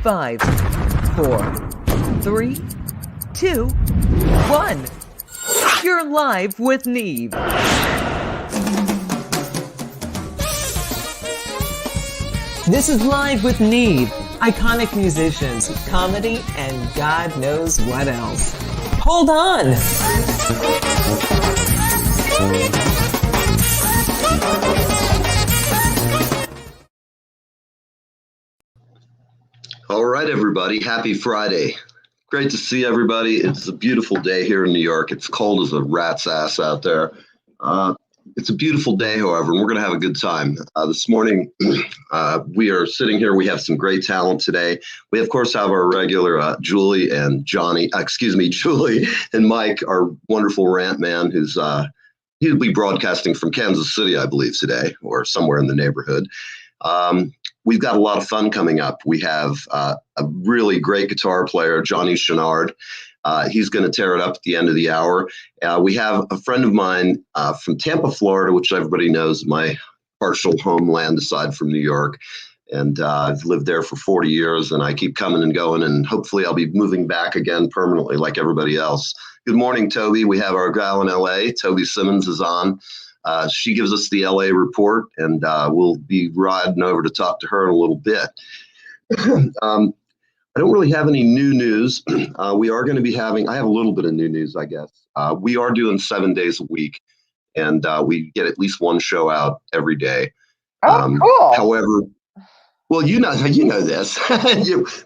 5, 4, 3, 2, 1. You're live with Neve. This is Live with Neve. Iconic musicians, comedy, and God knows what else. Hold on! All right, everybody. Happy Friday. Great to see everybody. It's a beautiful day here in New York. It's cold as a rat's ass out there. It's a beautiful day, however, and we're going to have a good time. This morning, we are sitting here. We have some great talent today. We, of course, have our regular Julie and Julie and Mike, our wonderful rant man, who's he'll be broadcasting from Kansas City, I believe, today, or somewhere in the neighborhood. We've got a lot of fun coming up. We have a really great guitar player, Chouinard. He's going to tear it up at the end of the hour. We have a friend of mine from Tampa, Florida, which everybody knows, my partial homeland aside from New York. And I've lived there for 40 years, and I keep coming and going, and hopefully I'll be moving back again permanently like everybody else. Good morning, Toby. We have our gal in L.A., Toby Simmons, is on. She gives us the LA report, and we'll be riding over to talk to her in a little bit. I don't really have any new news. We are going to be I have a little bit of new news, I guess. We are doing 7 days a week, and we get at least one show out every day. Cool. However, well, you know this.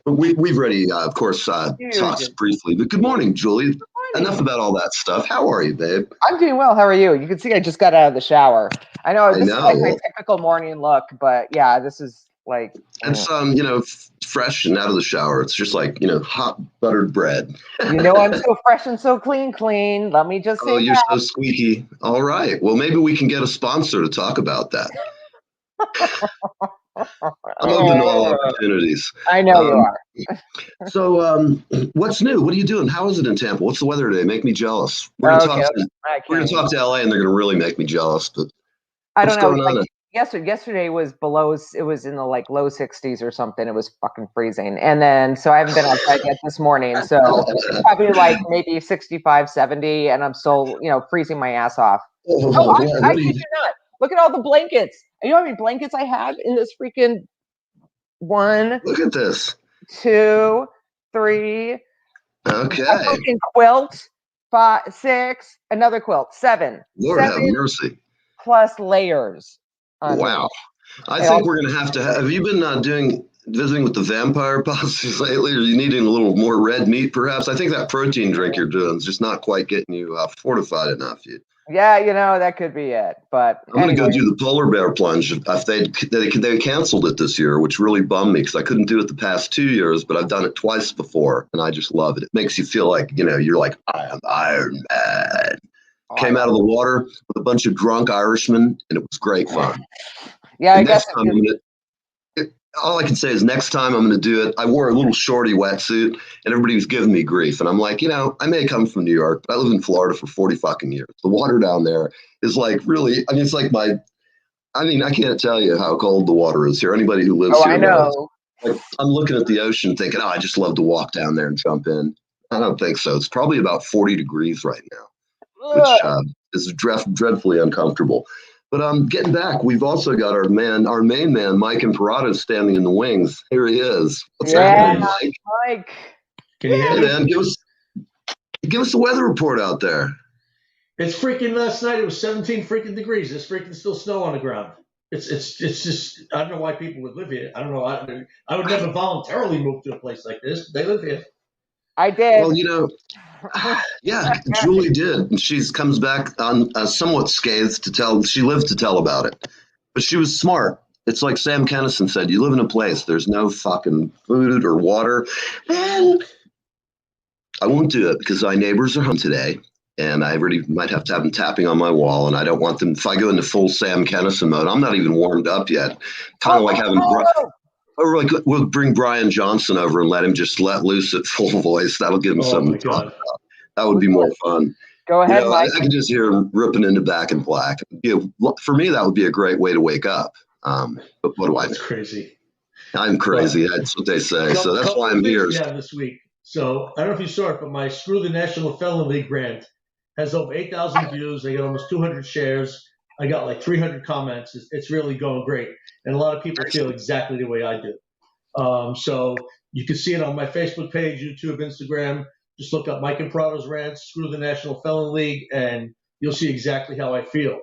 We've already, of course, talked briefly. But good morning, Julie. Enough about all that stuff. How are you, babe? I'm doing well. How are you? You can see I just got out of the shower. I know this is like my typical morning look, but yeah, this is like it's fresh and out of the shower. It's just like hot buttered bread. I'm so fresh and so clean. Let me just say oh, you're so squeaky. All right. Well, maybe we can get a sponsor to talk about that. I'm open to all opportunities. I know you are. So, what's new? What are you doing? How is it in Tampa? What's the weather today? Make me jealous. We're gonna talk to LA, and they're gonna really make me jealous. But I don't know. Yesterday was below. It was in the low 60s or something. It was fucking freezing. And then so I haven't been outside yet this morning. So probably maybe 65, 70, and I'm still freezing my ass off. I kid you not. Look at all the blankets. You know how many blankets I have in this freaking one? Look at this. 2, 3. Okay. A fucking quilt. 5, 6. Another quilt. 7. Lord 7 have mercy. Plus layers. Wow. I think we're going to have you been visiting with the vampire posses lately? Are you needing a little more red meat, perhaps? I think that protein drink you're doing is just not quite getting you fortified enough. Yeah, that could be it. But I'm going to go do the polar bear plunge. They canceled it this year, which really bummed me because I couldn't do it the past 2 years, but I've done it twice before, and I just love it. It makes you feel like, you're like, I am Iron Man. Came out of the water with a bunch of drunk Irishmen, and it was great fun. Yeah, I guess. All I can say is next time I'm going to do it. I wore a little shorty wetsuit, and everybody was giving me grief. And I'm like, I may come from New York, but I lived in Florida for 40 fucking years. The water down there is really, it's like I can't tell you how cold the water is here. Anybody who lives here I know. I'm looking at the ocean thinking, I just love to walk down there and jump in. I don't think so. It's probably about 40 degrees right now, which is dreadfully uncomfortable. But getting back, we've also got our main man, Mike Imparato, standing in the wings. Here he is. What's happening, Mike? Can you hear me? Man, give us the weather report out there. It's freaking last night. It was 17 freaking degrees. There's freaking still snow on the ground. It's just I don't know why people would live here. I don't know. I would never voluntarily move to a place like this. They live here. I did. Well, yeah, Julie did. And she comes back on somewhat scathed she lived to tell about it. But she was smart. It's like Sam Kinison said, you live in a place, there's no fucking food or water. Man, I won't do it because my neighbors are home today. And I really might have to have them tapping on my wall. And I don't want them, if I go into full Sam Kinison mode, I'm not even warmed up yet. Kind of like having... Or we'll bring Brian Johnson over and let him just let loose at full voice. That'll give him something to talk about. That would be more fun. Go ahead, Mike. I can just hear him ripping into Back in Black. For me, that would be a great way to wake up. But what do I know? That's crazy. I'm crazy. That's what they say. So that's why I'm here. We have this week. So I don't know if you saw it, but my Screw the National Felon League rant has over 8,000 views. I got almost 200 shares. I got like 300 comments. It's really going great. And a lot of people feel exactly the way I do. So you can see it on my Facebook page, YouTube, Instagram. Just look up Mike and Prado's rants, Screw the National Felon League, and you'll see exactly how I feel.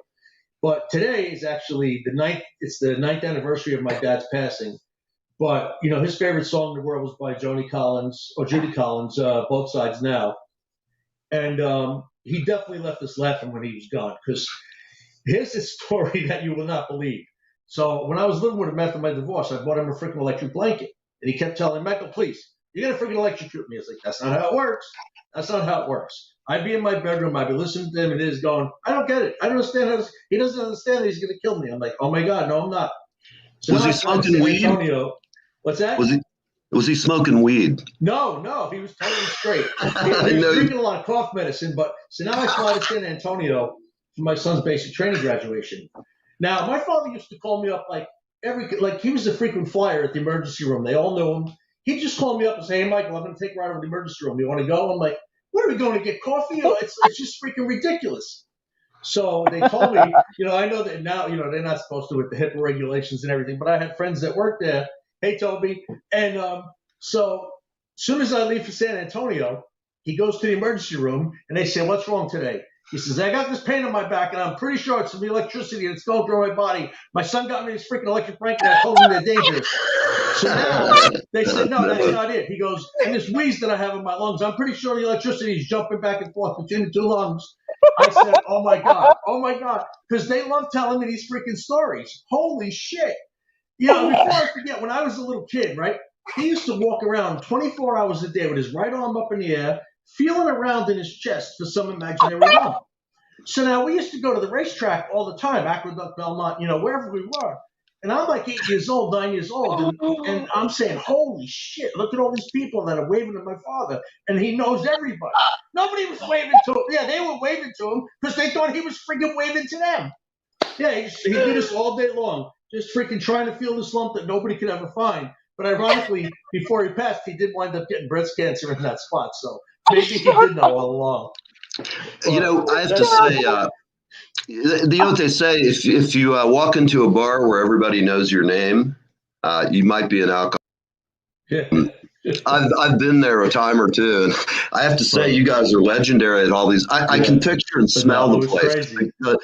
But today is actually the 9th anniversary of my dad's passing. But, you know, his favorite song in the world was by Judy Collins, Both Sides Now. And he definitely left us laughing when he was gone, because here's a story that you will not believe. So when I was living with him after my divorce, I bought him a freaking electric blanket. And he kept telling Michael, please, you're going to freaking electrocute me. I was like, that's not how it works. That's not how it works. I'd be in my bedroom. I'd be listening to him, and he's going, I don't get it. I don't understand how this. He doesn't understand that he's going to kill me. I'm like, oh, my God, no, I'm not. So was he smoking weed? Antonio, what's that? Was he smoking weed? No, he was totally straight. He was drinking a lot of cough medicine. But so now I fly to San Antonio for my son's basic training graduation. Now, my father used to call me up like he was a frequent flyer at the emergency room. They all knew him. He'd just call me up and say, hey, Michael, I'm going to take a ride over to the emergency room. You want to go? I'm like, what are we going to get coffee? It's just freaking ridiculous. So they told me, you know, I know that now, you know, they're not supposed to with the HIPAA regulations and everything, but I had friends that worked there. Hey, Toby. And so as soon as I leave for San Antonio, he goes to the emergency room and they say, what's wrong today? He says, I got this pain on my back, and I'm pretty sure it's from the electricity that's going through my body. My son got me this freaking electric blanket, and I told him they're dangerous. So now they said, no, that's not it. He goes, and this wheeze that I have in my lungs, I'm pretty sure the electricity is jumping back and forth between the two lungs. I said, oh, my God. Because they love telling me these freaking stories. Holy shit. You know, before I forget, when I was a little kid, right, he used to walk around 24 hours a day with his right arm up in the air, feeling around in his chest for some imaginary lump. So now we used to go to the racetrack all the time, Aqueduct, Belmont, you know, wherever we were. And I'm like 8 years old, 9 years old, and I'm saying, holy shit, look at all these people that are waving to my father, and he knows everybody. Nobody was waving to him. Yeah, they were waving to him because they thought he was freaking waving to them. Yeah, he did this all day long, just freaking trying to feel this lump that nobody could ever find. But ironically, before he passed, he did wind up getting breast cancer in that spot. So maybe he did know all along. You know, I have to say, you know what they say, if you walk into a bar where everybody knows your name, you might be an alcoholic. Yeah. I've been there a time or two, and I have to say, you guys are legendary at all these. I can picture and smell the place.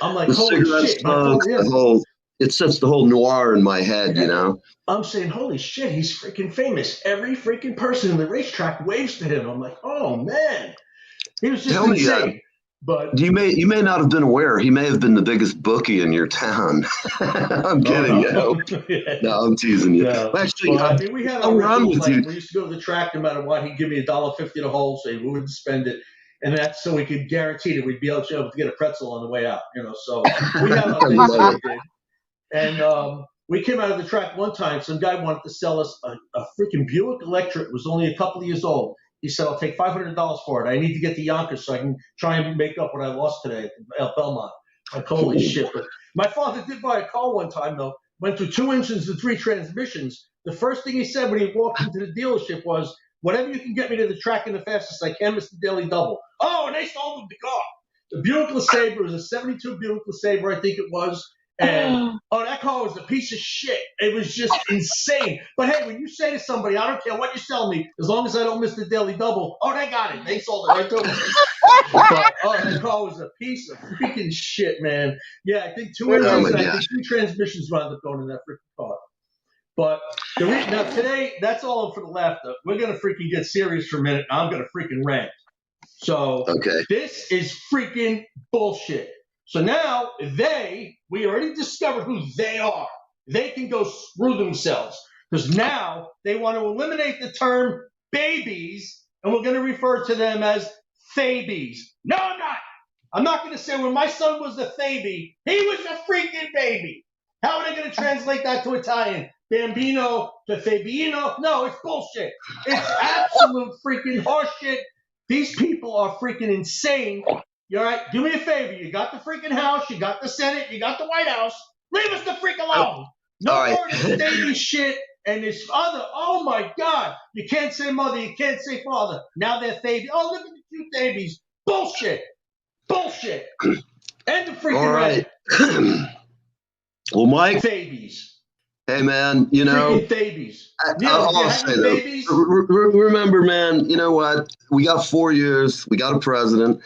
I'm like, the holy cigarette shit. smoke, it sets the whole noir in my head, you know? I'm saying, holy shit, he's freaking famous. Every freaking person in the racetrack waves to him. I'm like, oh, man. He was just insane. But you may not have been aware. He may have been the biggest bookie in your town. I'm kidding. No, I'm teasing you. No. Actually, I mean, we had our rituals, like, we used to go to the track no matter what. He'd give me $1.50 to hole, so we wouldn't spend it. And that's so we could guarantee that we'd be able to get a pretzel on the way out. You know, so we had our things that we did. And we came out of the track one time. Some guy wanted to sell us a freaking Buick Electric. It was only a couple of years old. He said, I'll take $500 for it. I need to get to Yonkers so I can try and make up what I lost today at Belmont. Like, holy shit. But my father did buy a car one time, though. Went through 2 engines and 3 transmissions. The first thing he said when he walked into the dealership was, whatever you can get me to the track in the fastest I can, Mr. Daily Double. Oh, and they sold him the car. The Buick LeSabre was a 72 Buick LeSabre, I think it was. And that car was a piece of shit. It was just insane. But hey, when you say to somebody, I don't care what you sell me, as long as I don't miss the Daily Double, they got it. They sold it right to me. But, that car was a piece of freaking shit, man. Yeah, I think 2 engines, I think 2 transmissions wound up going in that freaking car. But now today, that's all for the laughter. We're gonna freaking get serious for a minute. I'm gonna freaking rant. So This is freaking bullshit. So now we already discovered who they are. They can go screw themselves because now they want to eliminate the term babies and we're going to refer to them as babies. No, I'm not. I'm not going to say when my son was a baby, he was a freaking baby. How are they going to translate that to Italian? Bambino to Fabino? No, it's bullshit. It's absolute freaking horseshit. These people are freaking insane. You all right? Do me a favor. You got the freaking House. You got the Senate. You got the White House. Leave us the freak alone. No more of this baby shit. And this other, oh my God, you can't say mother, you can't say father. Now they're baby. Oh, look at the cute babies. Bullshit. Bullshit. End the freaking All right. Well, Mike. Babies. Hey, man, you know. Freaking babies. I'll say that. Remember, man, you know what? We got 4 years. We got a president.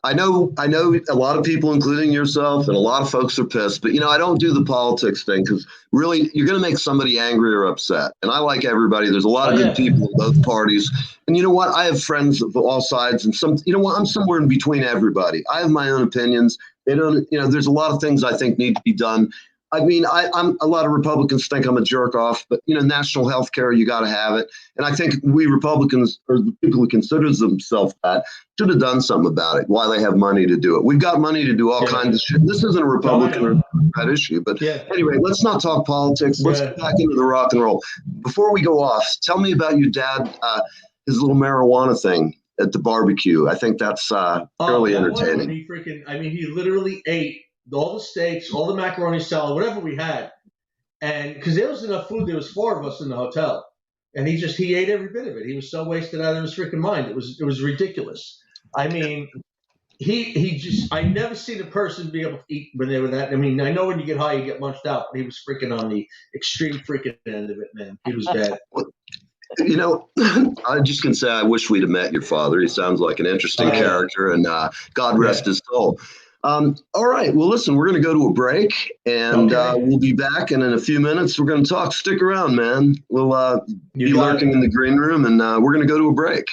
I know a lot of people, including yourself, and a lot of folks are pissed, but, you know, I don't do the politics thing because really you're going to make somebody angry or upset. And I like everybody. There's a lot of good people in both parties. And you know what? I have friends of all sides and you know what? I'm somewhere in between everybody. I have my own opinions. They don't, you know, there's a lot of things I think need to be done. I mean, I'm a lot of Republicans think I'm a jerk off, but, you know, national health care, you got to have it. And I think we Republicans, or the people who consider themselves that, should have done something about it while they have money to do it. We've got money to do all kinds of shit. This isn't a Republican or Democrat issue. But anyway, let's not talk politics. Let's get back into the rock and roll. Before we go off, tell me about your dad, his little marijuana thing at the barbecue. I think that's fairly entertaining. He literally ate all the steaks, all the macaroni salad, whatever we had. And because there was enough food, there was 4 of us in the hotel. And he ate every bit of it. He was so wasted out of his freaking mind. It was ridiculous. I mean, I never seen a person be able to eat when they were that. I mean, I know when you get high, you get munched out, but he was freaking on the extreme freaking end of it, man. He was bad. You know, I just can say I wish we'd have met your father. He sounds like an interesting character, and God rest his soul. All right. Well, listen, we're going to go to a break, and we'll be back. And in a few minutes, we're going to talk. Stick around, man. We'll be lurking in the green room, and we're going to go to a break.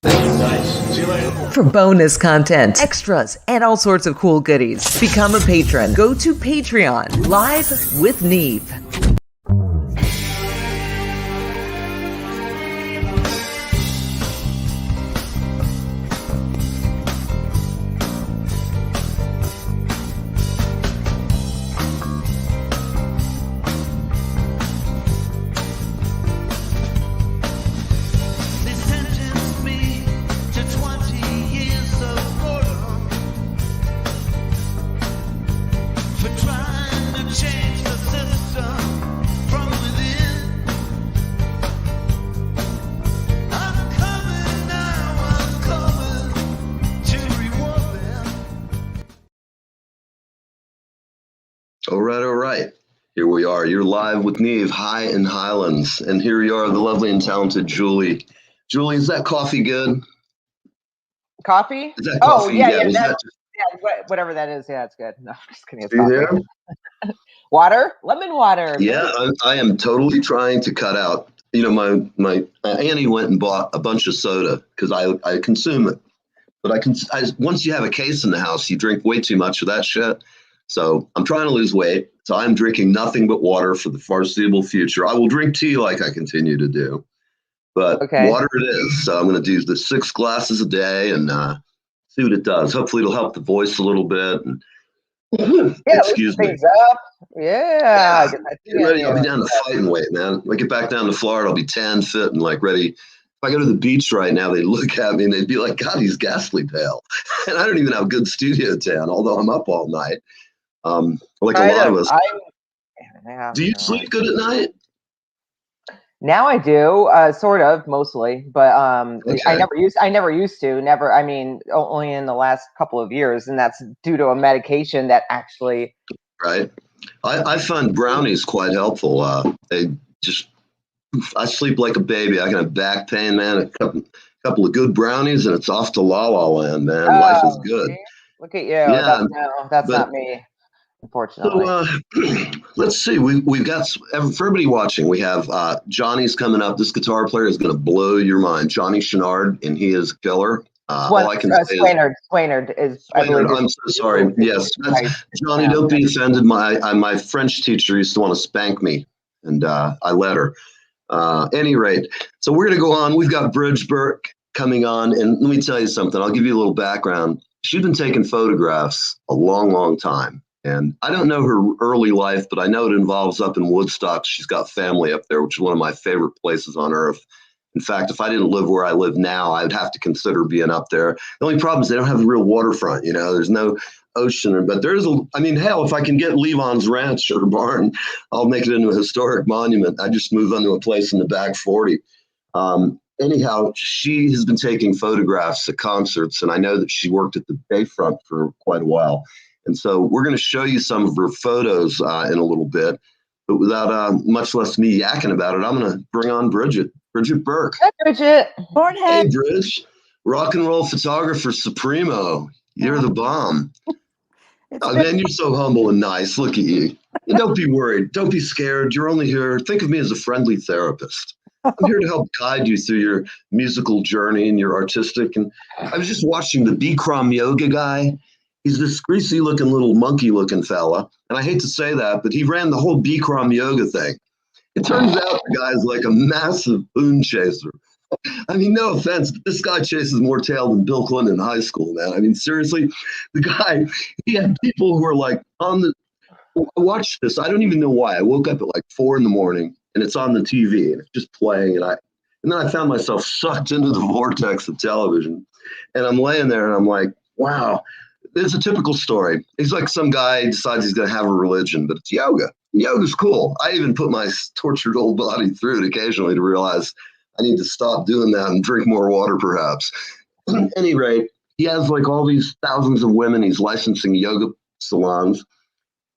Nice. See you later. For bonus content, extras, and all sorts of cool goodies, become a patron. Go to Patreon. Live with Neve. All right. Here we are. You're live with Neve, High in Highlands. And here you are, the lovely and talented Julie. Julie, is that coffee good? Coffee? Is that coffee? Whatever that is. Yeah, it's good. No, I'm just kidding. It's coffee. There? Water? Lemon water. Yeah, I am totally trying to cut out. You know, my Annie went and bought a bunch of soda because I consume it. But once you have a case in the house, you drink way too much of that shit. So I'm trying to lose weight. So I'm drinking nothing but water for the foreseeable future. I will drink tea like I continue to do, but water it is. So I'm going to do the 6 glasses a day and see what it does. Hopefully it'll help the voice a little bit. And, excuse me. Yeah. Get ready. I'll be down to fighting weight, man. When I get back down to Florida, I'll be tan, fit, and like ready. If I go to the beach right now, they look at me and they'd be like, God, he's ghastly pale. And I don't even have good studio tan, although I'm up all night. Like a lot of us. Do you sleep good at night? Now I do, sort of, mostly, but I never used to. I mean, only in the last couple of years, and that's due to a medication that actually. Right. I find brownies quite helpful. I sleep like a baby. I can have back pain, man. A couple of good brownies, and it's off to La La Land, man. Life is good. See? Look at you. Yeah, that's not me. Unfortunately. So let's see. We've got, for everybody watching, we have Johnny's coming up. This guitar player is going to blow your mind. Johnny Chouinard, and he is a killer. All I can say Chouinard is. I believe I'm so sorry. Yes, Johnny. Don't be offended. My French teacher used to want to spank me, and I let her. Any rate, so we're going to go on. We've got Burke coming on, and let me tell you something. I'll give you a little background. She's been taking photographs a long, long time. And I don't know her early life, but I know it involves up in Woodstock. She's got family up there, which is one of my favorite places on earth. In fact, if I didn't live where I live now, I'd have to consider being up there. The only problem is they don't have a real waterfront, you know, there's no ocean, but there's hell, if I can get Levon's ranch or barn, I'll make it into a historic monument. I just moved onto a place in the back 40. Anyhow, she has been taking photographs at concerts, and I know that she worked at the Bayfront for quite a while. And so we're going to show you some of her photos in a little bit. But without much less me yakking about it, I'm going to bring on Bridget Burke. Hi, Bridget. Hey, Bridge. Rock and roll photographer supremo. You're the bomb. Oh, man, you're so humble and nice. Look at you. And don't be worried. Don't be scared. You're only here. Think of me as a friendly therapist. I'm here to help guide you through your musical journey and your artistic. And I was just watching the Bikram yoga guy. He's this greasy looking little monkey looking fella. And I hate to say that, but he ran the whole Bikram yoga thing. It turns out the guy's like a massive boon chaser. I mean, no offense, but this guy chases more tail than Bill Clinton in high school, man. I mean, seriously, the guy, he had people who were like watch this. I don't even know why. I woke up at like 4 a.m. and it's on the TV and it's just playing. And then I found myself sucked into the vortex of television. And I'm laying there and I'm like, wow, it's a typical story. He's like some guy decides he's going to have a religion, but it's yoga. Yoga's cool. I even put my tortured old body through it occasionally to realize I need to stop doing that and drink more water, perhaps. At any rate, he has like all these thousands of women. He's licensing yoga salons.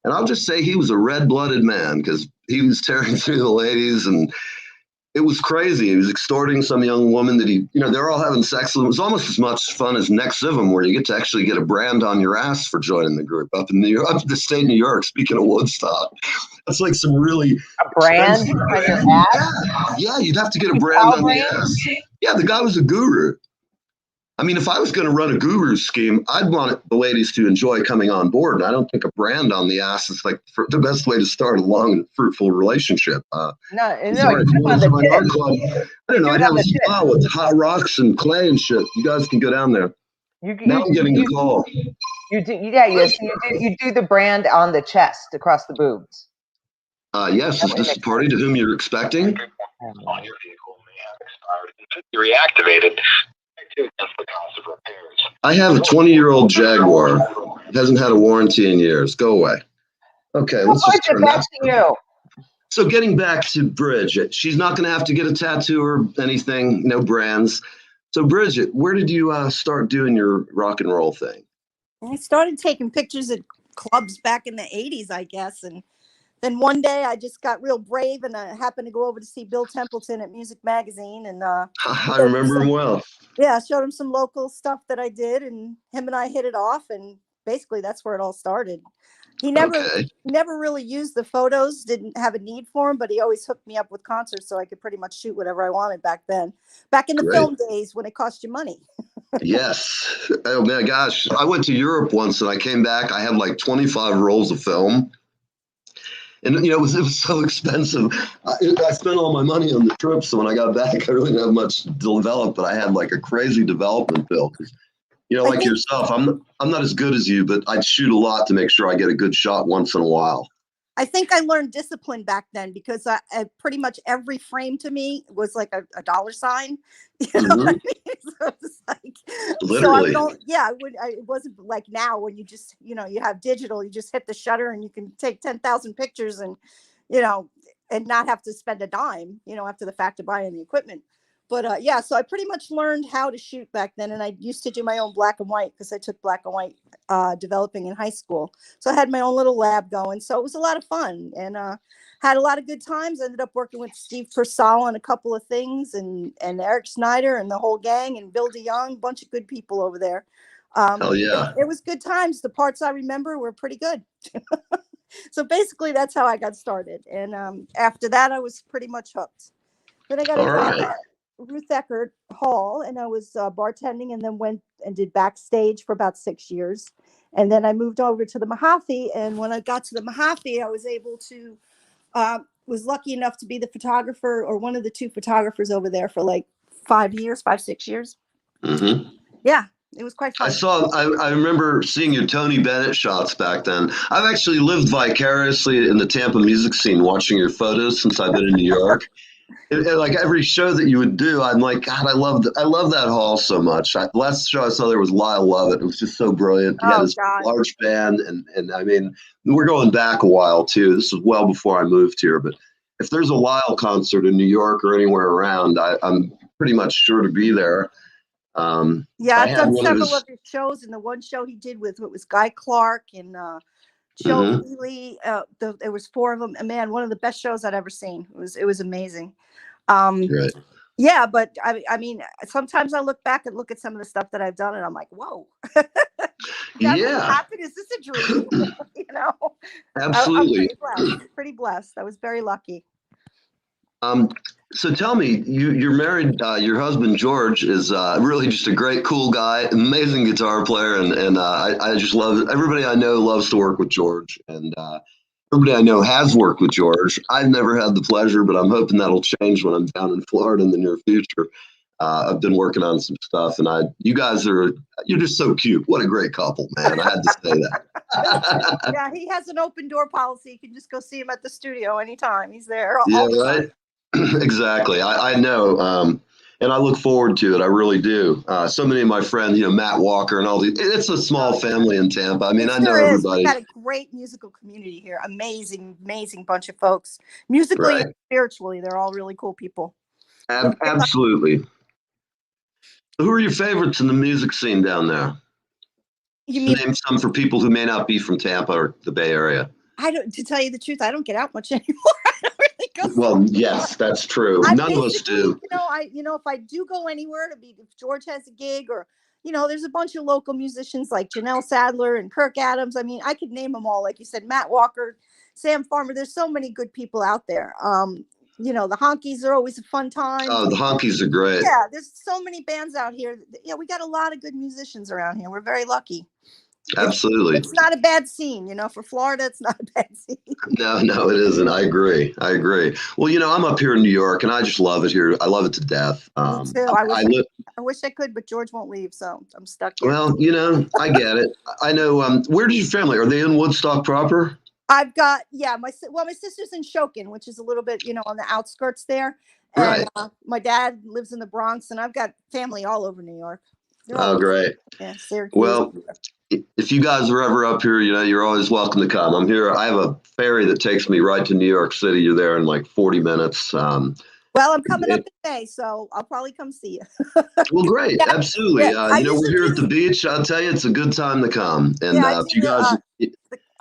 And I'll just say he was a red-blooded man because he was tearing through the ladies and it was crazy. He was extorting some young woman that they're all having sex with him. It was almost as much fun as Next of Them, where you get to actually get a brand on your ass for joining the group up in the state of New York. Speaking of Woodstock, that's like some really a brand on your ass. Yeah, you'd have to get a brand on the ass. Yeah, the guy was a guru. I mean, if I was going to run a guru scheme, I'd want the ladies to enjoy coming on board. And I don't think a brand on the ass is like the best way to start a long and fruitful relationship. No, you put on the club, I don't know. I'd have a spa with hot rocks and clay and shit. You guys can go down there. Now I'm getting the call. You do the brand on the chest across the boobs. Yes, is this a party to whom you're expecting? On your vehicle may have expired and should be reactivated. I have a 20-year-old Jaguar. It hasn't had a warranty in years. Go away. Okay, let's just turn back to you. So getting back to Bridget, she's not going to have to get a tattoo or anything, no brands. So Bridget, where did you start doing your rock and roll thing? I started taking pictures at clubs back in the 80s, I guess. And then one day I just got real brave and I happened to go over to see Bill Templeton at Music Magazine. And I remember him well. Yeah, I showed him some local stuff that I did and him and I hit it off. And basically that's where it all started. He never really used the photos, didn't have a need for them, but he always hooked me up with concerts so I could pretty much shoot whatever I wanted back then. Back in the film days when it cost you money. Yes. Oh, my gosh. I went to Europe once and I came back. I had like 25 rolls of film. And, it was so expensive. I spent all my money on the trip. So when I got back, I really didn't have much to develop, but I had like a crazy development bill. Like yourself, I'm not as good as you, but I'd shoot a lot to make sure I get a good shot once in a while. I think I learned discipline back then because I pretty much every frame to me was like a dollar sign. You know what I mean? So it's like, literally. It wasn't like now when you just, you have digital, you just hit the shutter and you can take 10,000 pictures and, and not have to spend a dime, after the fact to buy any equipment. But so I pretty much learned how to shoot back then. And I used to do my own black and white because I took black and white developing in high school. So I had my own little lab going. So it was a lot of fun and had a lot of good times. I ended up working with Steve Persall on a couple of things and Eric Snyder and the whole gang and Bill DeYoung, bunch of good people over there. Hell yeah. It was good times. The parts I remember were pretty good. So basically that's how I got started. And after that, I was pretty much hooked. Then I got a Ruth Eckerd Hall and I was bartending and then went and did backstage for about 6 years. And then I moved over to the Mahaffey. And when I got to the Mahaffey, I was able to, was lucky enough to be the photographer or one of the two photographers over there for like 5 6 years. Mm-hmm. Yeah, it was quite fun. I remember seeing your Tony Bennett shots back then. I've actually lived vicariously in the Tampa music scene watching your photos since I've been in New York. Like every show that you would do, I'm like, God, I love that hall so much. The last show I saw there was Lyle Lovett. It was just so brilliant. He had Oh his God. large band, and I mean, we're going back a while too. This was well before I moved here, but if there's a Lyle concert in New York or anywhere around, I'm pretty much sure to be there. Yeah, I I've had done one of several his. of his shows, and the one show he did with what was Guy Clark and Joe Mhm. Healy. There was four of them, and man, one of the best shows I'd ever seen. It was amazing. Um, Right. yeah, but I mean, sometimes I look back and look at some of the stuff that I've done, and I'm like, whoa, that really Yeah, happened? Is this a dream? You know, I'm absolutely. pretty blessed. I was very lucky. So tell me, you're married. Your husband George is really just a great, cool guy, amazing guitar player, and I just love it. Everybody I know loves to work with George, and everybody I know has worked with George. I've never had the pleasure, but I'm hoping that'll change when I'm down in Florida in the near future. I've been working on some stuff, and you're just so cute. What a great couple, man! I had to say that. Yeah, he has an open door policy. You can just go see him at the studio anytime. He's there Yeah, all the time. right. Exactly. I know. And I look forward to it. I really do. So many of my friends, Matt Walker and all these, it's a small family in Tampa. I mean, I know everybody. We've got a great musical community here. Amazing, amazing bunch of folks. Musically Right. and spiritually, they're all really cool people. Absolutely. Who are your favorites in the music scene down there? You mean, Name some for people who may not be from Tampa or the Bay Area. to tell you the truth, I don't get out much anymore. I don't really go. Well, yes, that's true. None of us do. If I do go anywhere if George has a gig or, there's a bunch of local musicians like Janelle Sadler and Kirk Adams. I mean, I could name them all. Like you said, Matt Walker, Sam Farmer. There's so many good people out there. The honkies are always a fun time. Oh, the honkies are great. Yeah, there's so many bands out here. Yeah, we got a lot of good musicians around here. We're very lucky. Absolutely. It's not a bad scene, for Florida. It's not a bad scene. No, it isn't. I agree. Well, I'm up here in New York, and I just love it here. I love it to death. Me too. I wish I could, but George won't leave, so I'm stuck here. Well, I get it. I know. Where does your family? Are they in Woodstock proper? I've got my sister's in Shokin, which is a little bit on the outskirts there. And Right. My dad lives in the Bronx, and I've got family all over New York. Oh, great. Yeah, Syracuse. Well, if you guys are ever up here, you're always welcome to come. I'm here. I have a ferry that takes me right to New York City. You're there in like 40 minutes. Well, I'm coming up in May, so I'll probably come see you. Well, great. Yeah. Absolutely. Yeah, We're here at the beach. I'll tell you, it's a good time to come. And if you guys...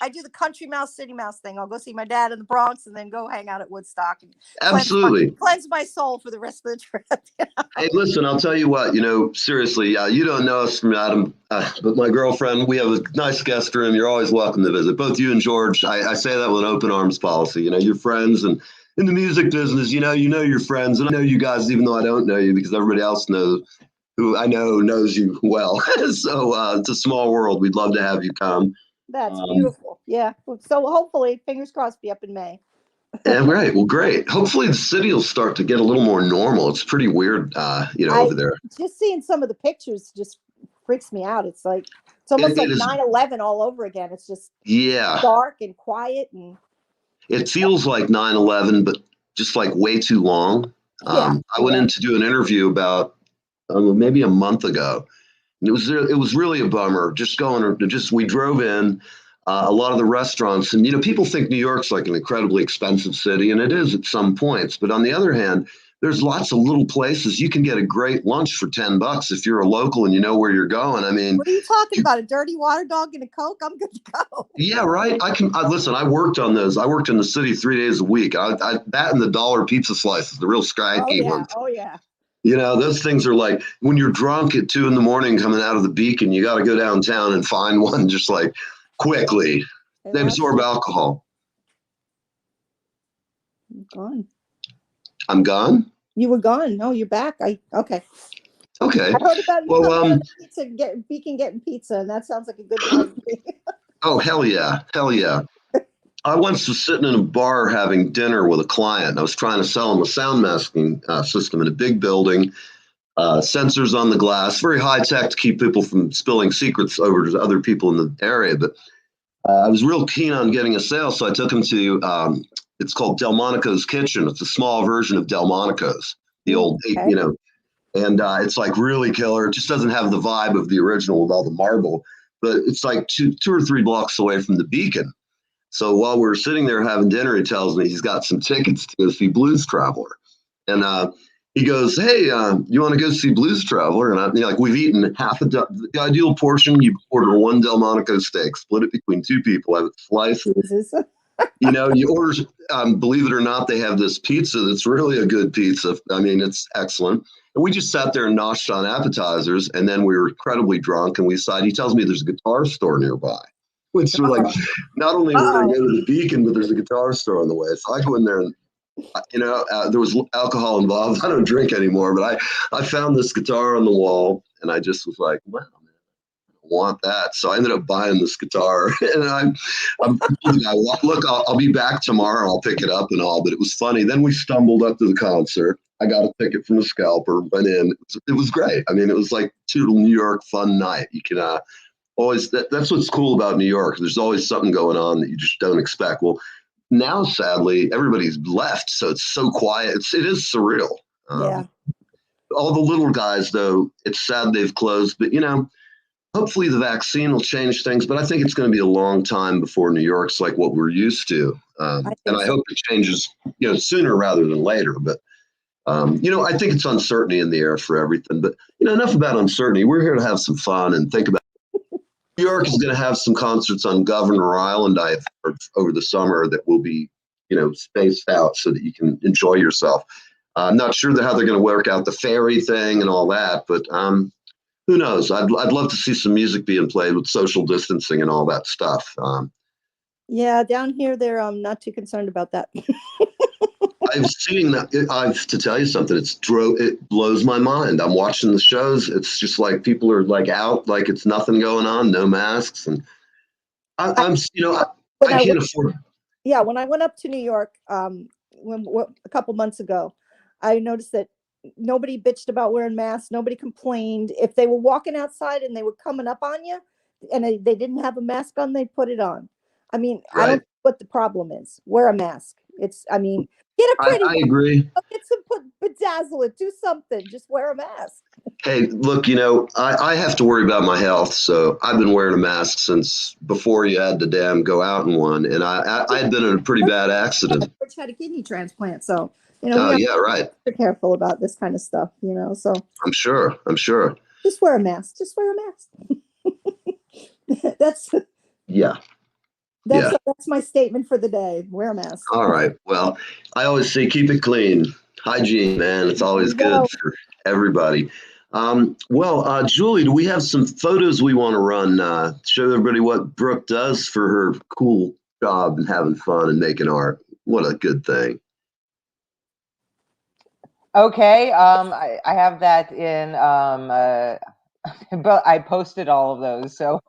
I do the country mouse, city mouse thing. I'll go see my dad in the Bronx and then go hang out at Woodstock. And Absolutely. Cleanse my soul for the rest of the trip. Hey, listen, I'll tell you what, seriously, you don't know us from Adam, but my girlfriend, we have a nice guest room. You're always welcome to visit. Both you and George, I say that with an open arms policy. You're friends, and in the music business, you know your friends. And I know you guys, even though I don't know you, because everybody else knows who I know knows you well. So it's a small world. We'd love to have you come. That's beautiful. Yeah. So hopefully, fingers crossed, be up in May. Yeah, right. Well, great. Hopefully the city will start to get a little more normal. It's pretty weird, over there. Just seeing some of the pictures just freaks me out. It's like, it's almost like 9/11 all over again. It's just dark and quiet. And it feels like 9/11, but just like way too long. I went in to do an interview about maybe a month ago. It was really a bummer. We drove in a lot of the restaurants, and people think New York's like an incredibly expensive city, and it is at some points. But on the other hand, there's lots of little places you can get a great lunch for $10 if you're a local and you know where you're going. I mean, what are you talking about? A dirty water dog and a Coke? I'm good to go. Yeah, right. Listen. I worked on those. I worked in the city 3 days a week. That and the dollar pizza slices, the real skanky ones. Oh yeah. Those things are like when you're drunk at 2 a.m. coming out of the Beacon, you got to go downtown and find one just like quickly. They absorb alcohol. I'm gone. I'm gone? You were gone. No, you're back. Okay. Okay. I heard about you Beacon getting pizza, and that sounds like a good time. Oh, hell yeah. I once was sitting in a bar having dinner with a client. I was trying to sell him a sound masking system in a big building, sensors on the glass, very high tech to keep people from spilling secrets over to other people in the area. But I was real keen on getting a sale, so I took him to It's called Delmonico's Kitchen. It's a small version of Delmonico's, the old, Okay. and it's like really killer. It just doesn't have the vibe of the original with all the marble, but it's like two or three blocks away from the Beacon. So while we're sitting there having dinner, he tells me he's got some tickets to go see Blues Traveler. And he goes, hey, you want to go see Blues Traveler? And I'm like, we've eaten half the ideal portion. You order one Delmonico steak, split it between two people, have it sliced. You order, believe it or not, they have this pizza that's really a good pizza. I mean, it's excellent. And we just sat there and noshed on appetizers. And then we were incredibly drunk. And we decided, he tells me there's a guitar store nearby. Which we're like, not only we're going to go to the Beacon, but there's a guitar store on the way. So I go in there and, there was alcohol involved. I don't drink anymore, but I found this guitar on the wall and I just was like, wow, man, I want that. So I ended up buying this guitar and I'm look, I'll be back tomorrow. I'll pick it up and all, but it was funny. Then we stumbled up to the concert. I got a ticket from a scalper, went in. It was great. I mean, it was like total New York fun night. You can, always that's what's cool about New York. There's always something going on that you just don't expect. Well, now sadly everybody's left, so it's so quiet. It is surreal. Yeah. All the little guys, though, it's sad they've closed. But hopefully the vaccine will change things. But I think it's going to be a long time before New York's like what we're used to. I hope it changes sooner rather than later. But I think it's uncertainty in the air for everything. But enough about uncertainty. We're here to have some fun and think about. New York is going to have some concerts on Governor Island, I have heard, over the summer that will be, spaced out so that you can enjoy yourself. I'm not sure how they're going to work out the ferry thing and all that, but who knows? I'd love to see some music being played with social distancing and all that stuff. Yeah, down here they're not too concerned about that. I've seen that. To tell you something, it blows my mind. I'm watching the shows. It's just like people are like out, like it's nothing going on, no masks, and I can't afford. Yeah, when I went up to New York, a couple months ago, I noticed that nobody bitched about wearing masks. Nobody complained. If they were walking outside and they were coming up on you, and they didn't have a mask on, they put it on. I mean, right. I don't know what the problem is. Wear a mask. Get a pretty. I agree. Get some bedazzle it. Do something. Just wear a mask. Hey, look, I have to worry about my health, so I've been wearing a mask since before you had to damn go out in one, and I had been in a pretty bad accident. Which had a kidney transplant, so oh yeah, right. Be careful about this kind of stuff, So I'm sure. Just wear a mask. Just wear a mask. That's my statement for the day. Wear a mask. All right. Well, I always say keep it clean. Hygiene, man. It's always good for everybody. Julie, do we have some photos we want to run? Show everybody what Brooke does for her cool job and having fun and making art. What a good thing. Okay. I have that in, but I posted all of those. So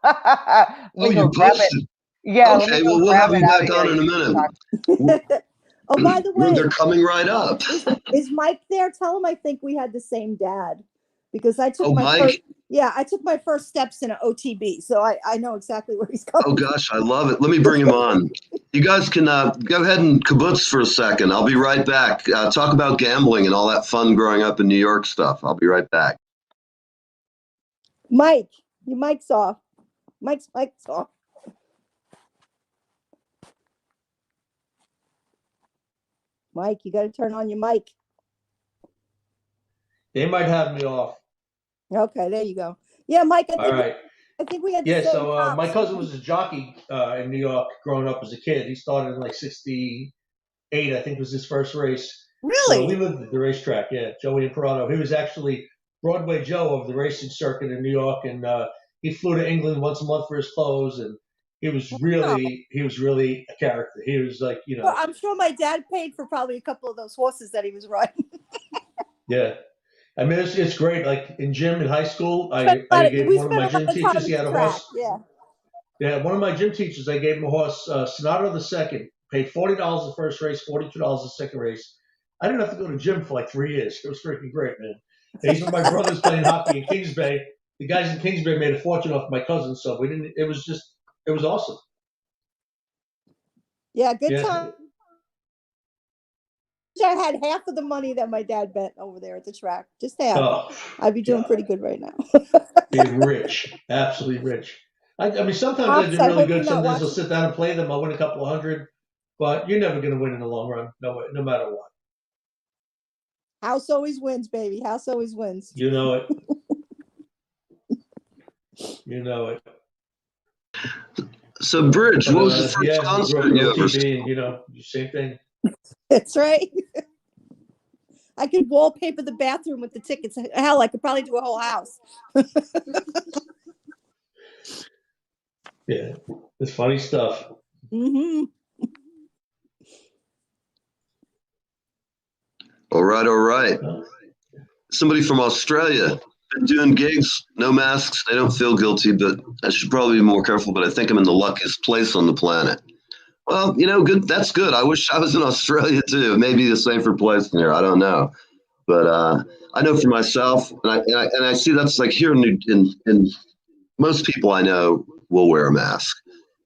you posted? Yeah. Okay, well, we'll have you back on in a minute. Oh, by the way, they're coming right up. Is Mike there? Tell him I think we had the same dad because I took I took my first steps in an OTB, so I know exactly where he's going. Oh gosh, I love it. Let me bring him on. You guys can go ahead and kibbutz for a second. I'll be right back. Talk about gambling and all that fun growing up in New York stuff. I'll be right back. Mike, your mic's off. Mike's off. Mike, you got to turn on your mic. They might have me off. Okay, there you go. Yeah, Mike. I think we had. Yeah, so my cousin was a jockey in New York growing up as a kid. He started in like '68, I think was his first race. Really? So we lived at the racetrack. Yeah, Joey Imperato. He was actually Broadway Joe of the racing circuit in New York, and he flew to England once a month for his clothes, and he was really a character. He was like, Well, I'm sure my dad paid for probably a couple of those horses that he was riding. Yeah. I mean, it's great. Like in gym in high school, I gave one of my gym teachers, he had a horse. Yeah, one of my gym teachers, I gave him a horse, Sonata II, paid $40 the first race, $42 the second race. I didn't have to go to gym for like 3 years. It was freaking great, man. And he's with my brothers playing hockey in Kings Bay. The guys in Kings Bay made a fortune off my cousin, so it was awesome. Yeah, good time. I had half of the money that my dad bet over there at the track. Just half. Oh, I'd be doing pretty good right now. be rich, absolutely rich. I mean, sometimes I Pops, do I really hope you're good. not Sometimes I'll watching. sit down and play them. I'll win a couple of hundred, but you're never going to win in the long run, no matter what. House always wins, baby. House always wins. You know it. You know it. So, Bridge, But, what was the first yeah, you grew up concert in you ever saw? OTB, and same thing. That's right. I could wallpaper the bathroom with the tickets. Hell, I could probably do a whole house. Yeah, it's funny stuff. Mm-hmm. All right. Somebody from Australia. Been doing gigs, no masks. They don't feel guilty, but I should probably be more careful. But I think I'm in the luckiest place on the planet. Well, good. That's good. I wish I was in Australia too. Maybe a safer place than here. I don't know, but I know for myself, and I see that's like here in most people I know will wear a mask.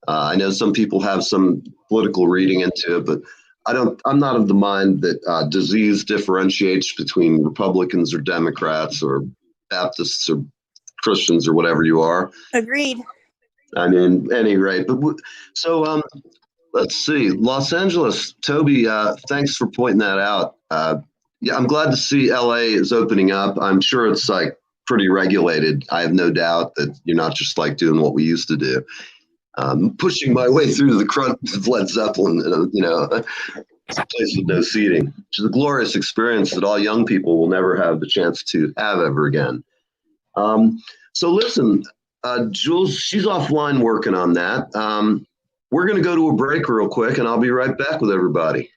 I know some people have some political reading into it, but I'm not of the mind that disease differentiates between Republicans or Democrats or Baptists or Christians or whatever you are. Agreed. I mean, any rate, but so let's see, Los Angeles. Toby, thanks for pointing that out. Yeah, I'm glad to see LA is opening up. I'm sure it's like pretty regulated. I have no doubt that you're not just like doing what we used to do. Pushing my way through the crowd of Led Zeppelin, it's a place with no seating, which is a glorious experience that all young people will never have the chance to have ever again. So listen, Jules, she's offline working on that. We're going to go to a break real quick, and I'll be right back with everybody.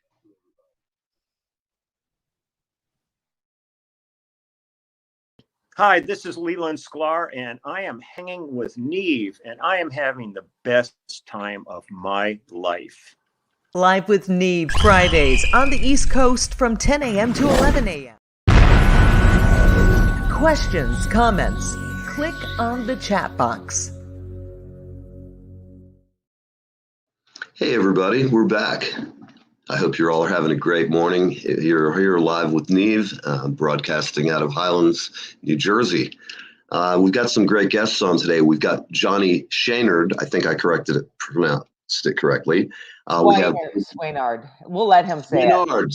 Hi, this is Leland Sklar, and I am hanging with Neve, and I am having the best time of my life. Live with Neve, Fridays on the East Coast from 10 a.m. to 11 a.m. Questions, comments, click on the chat box. Hey, everybody, we're back. I hope you're all having a great morning. You're here live with Neve, broadcasting out of Highlands, New Jersey. We've got some great guests on today. We've got Johnny Chouinard. I think I pronounced it correctly. We have Chouinard. We'll let him say it. Chouinard.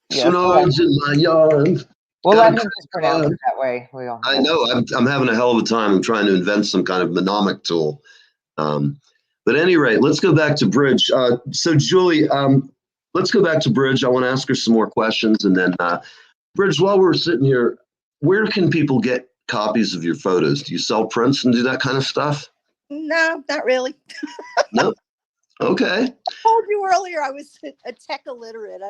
Yes, Chouinard's in my yard. We'll let him just pronounce it that way. I know. I'm having a hell of a time. I'm trying to invent some kind of mnemonic tool. But at any rate, let's go back to Bridge. So Julie, let's go back to Bridge. I want to ask her some more questions. And then Bridge, while we're sitting here, where can people get copies of your photos? Do you sell prints and do that kind of stuff? No, not really. Nope. Okay. I told you earlier I was a tech illiterate.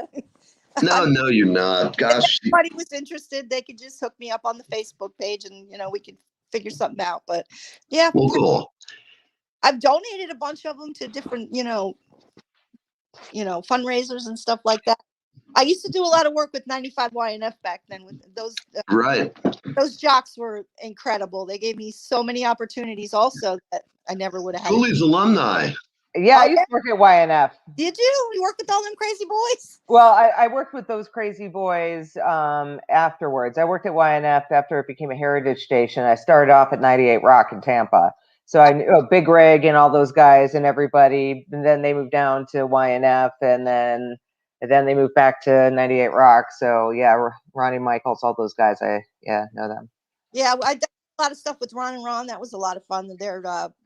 No, you're not. Gosh. If anybody was interested, they could just hook me up on the Facebook page and, we could figure something out. But yeah. Well, cool. I've donated a bunch of them to different, fundraisers and stuff like that. I used to do a lot of work with 95 YNF back then. With those, Right. Those jocks were incredible. They gave me so many opportunities also that I never would have had. Cooley's alumni. Yeah, I used to work at YNF. Did you? You work with all them crazy boys? Well, I worked with those crazy boys afterwards. I worked at YNF after it became a heritage station. I started off at 98 Rock in Tampa. So I knew Big Rig and all those guys and everybody. And then they moved down to YNF and then they moved back to 98 Rock. So yeah, Ronnie Michaels, all those guys, I know them. Yeah, I did a lot of stuff with Ron and Ron. That was a lot of fun.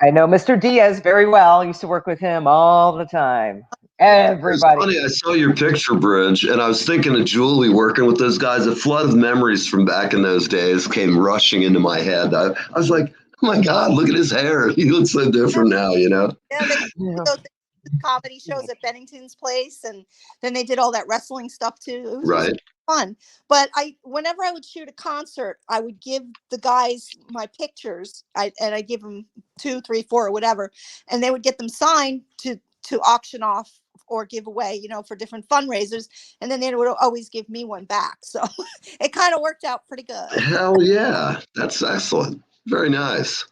I know Mr. Diaz very well. I used to work with him all the time. Everybody. It's funny, I saw your picture, Bridge, and I was thinking of Julie working with those guys. A flood of memories from back in those days came rushing into my head. I was like, oh my God, look at his hair. He looks so different now, Yeah, they did those comedy shows at Bennington's place, and then they did all that wrestling stuff too. It was fun. But whenever I would shoot a concert, I would give the guys my pictures, and I give them 2, 3, 4 or whatever, and they would get them signed to auction off or give away, for different fundraisers, and then they would always give me one back. So it kind of worked out pretty good. Hell yeah, that's excellent. Very nice.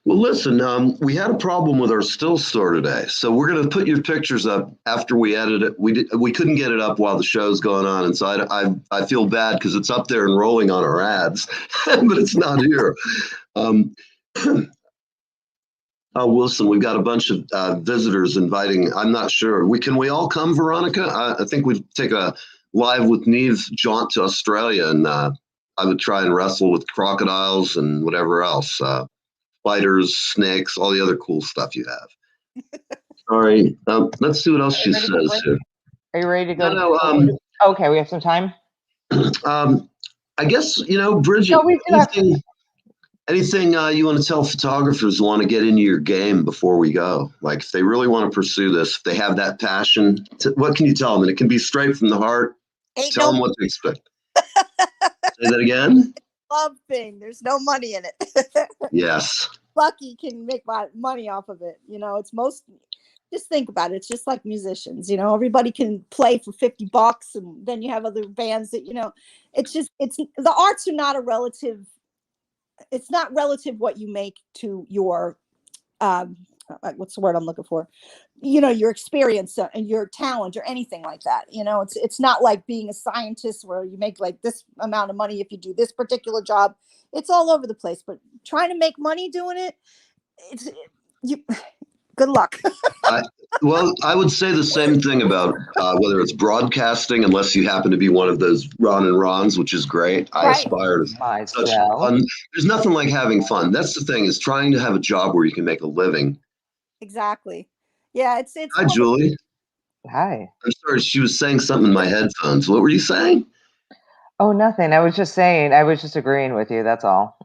Well, listen, we had a problem with our still store today, so we're going to put your pictures up after we edit it. We couldn't get it up while the show's going on, and so I feel bad because it's up there and rolling on our ads, but it's not here. Wilson, we've got a bunch of visitors inviting. I'm not sure. Can we all come, Veronica? I think we'd take a live with Neve jaunt to Australia, and I would try and wrestle with crocodiles and whatever else. Spiders, snakes, all the other cool stuff you have. Sorry. Let's see what else she says here. Are you ready to go? No, okay, we have some time. I guess, Bridget, anything you want to tell photographers who want to get into your game before we go? Like if they really want to pursue this, if they have that passion, what can you tell them? And it can be straight from the heart. Tell them what to expect. Say that again? Love thing. There's no money in it. Yes. Lucky can make money off of it. It's just think about it. It's just like musicians, everybody can play for $50 and then you have other bands that, it's the arts are not it's not relative what you make to your, what's the word I'm looking for? Your experience and your talent or anything like that. It's not like being a scientist where you make like this amount of money if you do this particular job. It's all over the place, but trying to make money doing it, good luck. Well, I would say the same thing about whether it's broadcasting, unless you happen to be one of those Ron and Rons, which is great. I aspire to such fun. There's nothing like having fun. That's the thing, is trying to have a job where you can make a living. Exactly. Yeah, it's Hi, Julie. Hi. I'm sorry, she was saying something in my headphones. What were you saying? Oh, nothing. I was just agreeing with you. That's all.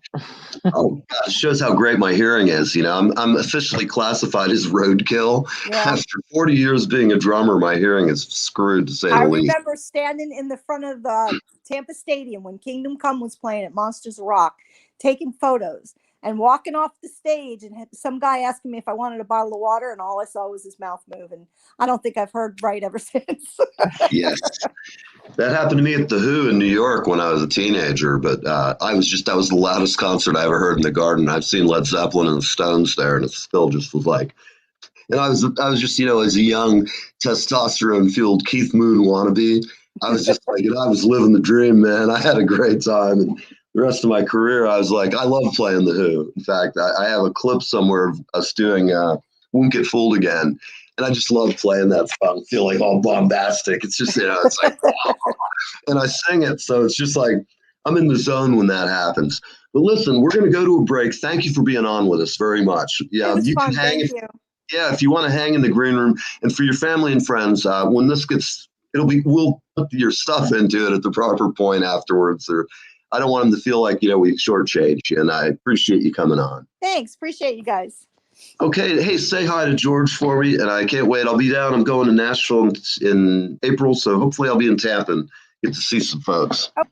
Oh, God, it shows how great my hearing is. I'm officially classified as roadkill. Yeah. After 40 years being a drummer, my hearing is screwed, to say the least. I remember standing in the front of the Tampa Stadium when Kingdom Come was playing at Monsters of Rock, taking photos and walking off the stage, and had some guy asking me if I wanted a bottle of water, and all I saw was his mouth move. And I don't think I've heard right ever since. Yes. That happened to me at the Who in New York when I was a teenager, but that was the loudest concert I ever heard in the Garden. I've seen Led Zeppelin and the Stones there, and it still just was like, and I was just, as a young testosterone-fueled Keith Moon wannabe, I was just like, I was living the dream, man. I had a great time, and the rest of my career, I was like, I love playing the Who. In fact, I have a clip somewhere of us doing Won't Get Fooled Again. And I just love playing that song, feeling all bombastic. It's just, it's like, and I sing it. So it's just like, I'm in the zone when that happens. But listen, we're going to go to a break. Thank you for being on with us very much. Yeah, you can hang. If you want to hang in the green room, and for your family and friends, when this gets, we'll put your stuff into it at the proper point afterwards. Or I don't want them to feel like, we shortchanged you. And I appreciate you coming on. Thanks. Appreciate you guys. Okay, hey, say hi to George for me, and I can't wait. I'll be down. I'm going to Nashville in April, so hopefully I'll be in Tampa and get to see some folks. Oh.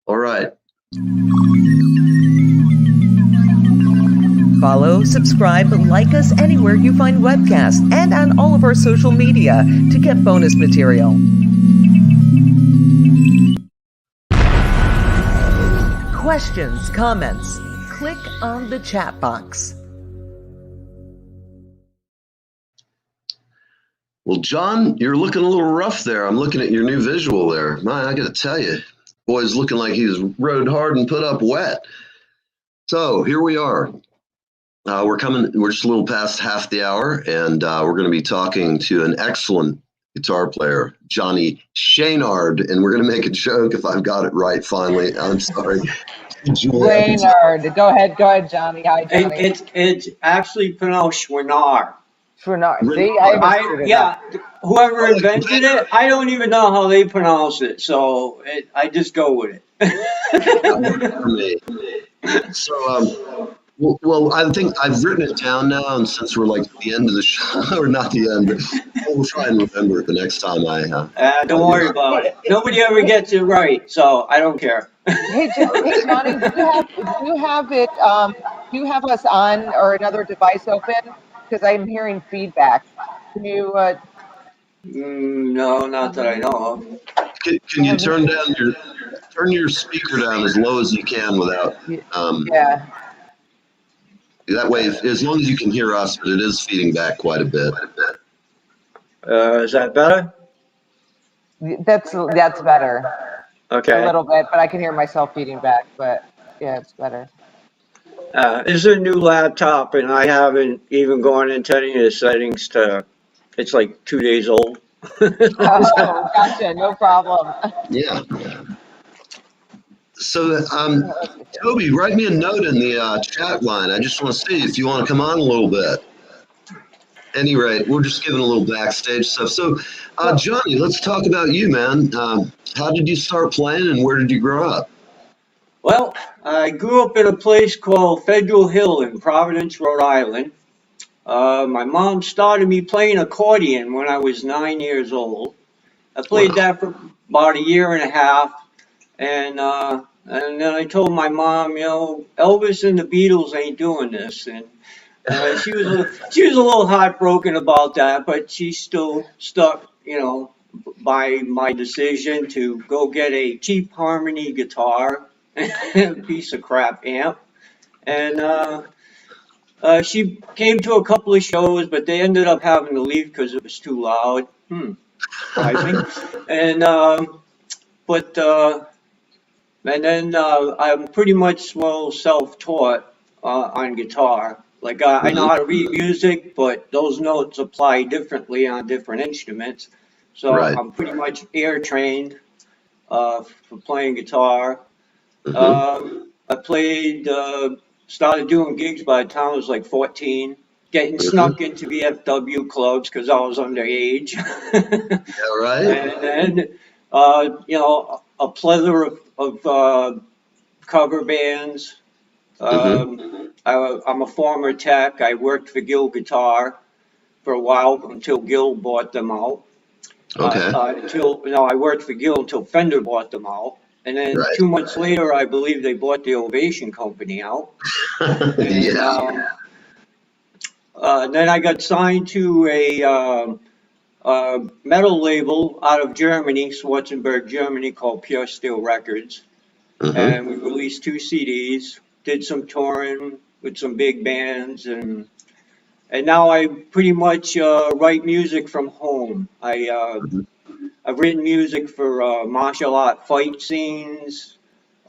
All right. Follow, subscribe, and like us anywhere you find webcasts and on all of our social media to get bonus material. Questions, comments, click on the chat box. Well, John, you're looking a little rough there. I'm looking at your new visual there. Man, I got to tell you, boy's looking like he's rode hard and put up wet. So here we are. We're just a little past half the hour, and we're going to be talking to an excellent guitar player, Johnny Chouinard, and we're going to make a joke if I've got it right finally. I'm sorry. Chouinard. Go ahead, Johnny. Hi, Johnny. It's actually pronounced Chouinard. Chouinard. See, whoever invented it, I don't even know how they pronounce it, so I just go with it. So, well, I think I've written it down now, and since we're like at the end of the show, or not the end, but we'll try and remember it the next time don't worry about it. Nobody ever gets it right, so I don't care. Hey, Johnny, do you have us on or another device open? Because I'm hearing feedback. Can you? No, not that I know of. Can you turn your speaker down as low as you can without? Yeah. That way, as long as you can hear us, but it is feeding back quite a bit. Is that better? That's better. Okay. A little bit, but I can hear myself feeding back. But yeah, it's better. This is a new laptop, and I haven't even gone into any of the settings it's like 2 days old. Oh, gotcha. No problem. Yeah. So, Toby, write me a note in the chat line. I just want to see if you want to come on a little bit. Any rate, we're just giving a little backstage stuff. So, Johnny, let's talk about you, man. How did you start playing, and where did you grow up? Well, I grew up in a place called Federal Hill in Providence, Rhode Island. My mom started me playing accordion when I was 9 years old. I played that for about a year and a half, and then I told my mom, Elvis and the Beatles ain't doing this, and she was a little heartbroken about that, but she still stuck, by my decision to go get a cheap harmony guitar, a piece of crap amp, and she came to a couple of shows, but they ended up having to leave because it was too loud. Surprising. And then I'm pretty much self-taught on guitar. Like I know how to read music, but those notes apply differently on different instruments. So I'm pretty much ear trained for playing guitar. I started doing gigs by the time I was like 14, getting snuck into VFW clubs because I was underage. Yeah, right. And then, a plethora of cover bands. I'm a former tech. I worked for Gill Guitar for a while until Gill bought them out. I worked for Gill until Fender bought them out. And then 2 months later, I believe they bought the Ovation Company out. And, then I got signed to a metal label out of Germany, Schwarzenberg, Germany, called Pure Steel Records. And we released 2 CDs, did some touring with some big bands, and now I pretty much write music from home. I've written music for martial art fight scenes,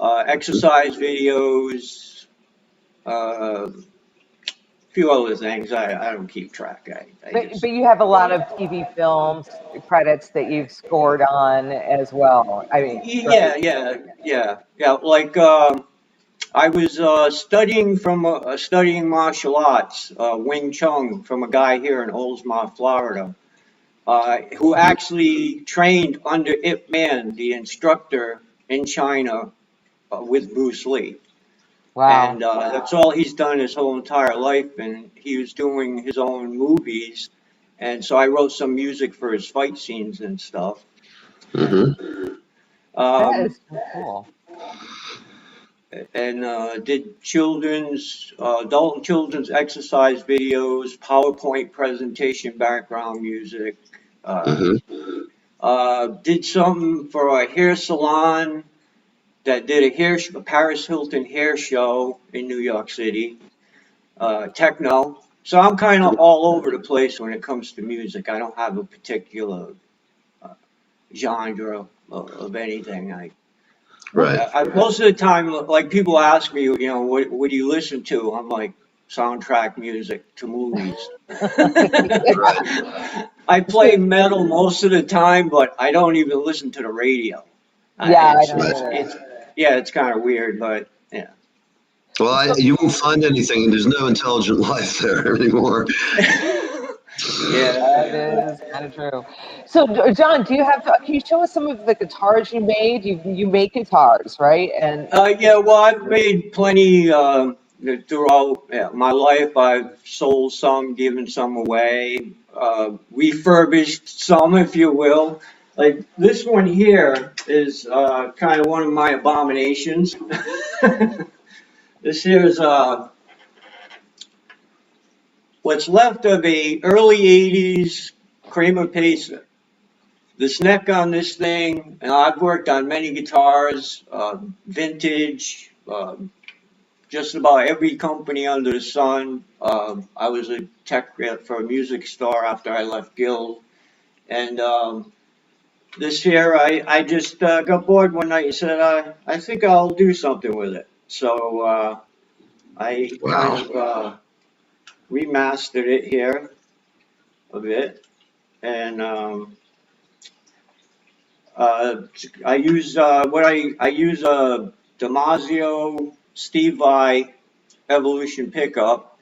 exercise videos, a few other things. I don't keep track. But you have a lot of TV films credits that you've scored on as well. I mean, yeah. Like I was studying martial arts, Wing Chun, from a guy here in Oldsmar, Florida, who actually trained under Ip Man, the instructor in China, with Bruce Lee. Wow. And that's all he's done his whole entire life, and he was doing his own movies. And so I wrote some music for his fight scenes and stuff. That is so cool. And did adult and children's exercise videos, PowerPoint presentation background music. Did something for a hair salon that did a Paris Hilton hair show in New York City. Techno. So I'm kind of all over the place when it comes to music. I don't have a particular genre of anything. Most of the time, like, people ask me, what do you listen to? I'm like, soundtrack music to movies. I play metal most of the time, but I don't even listen to the radio. It's kind of weird, but yeah. Well, you won't find anything. There's no intelligent life there anymore. Yeah, that is kind of true. So, John, can you show us some of the guitars you made? You make guitars, right? And well, I've made plenty throughout my life. I've sold some, given some away, refurbished some, if you will. Like this one here is kind of one of my abominations. This here's what's left of a early 80s Kramer Pacer. This neck on this thing, and I've worked on many guitars, vintage, just about every company under the sun. I was a tech for a music store after I left Guild. And this year I just got bored one night and said, I think I'll do something with it. So I kind of remastered it here a bit. And I use I use a Damasio Steve Vai Evolution pickup,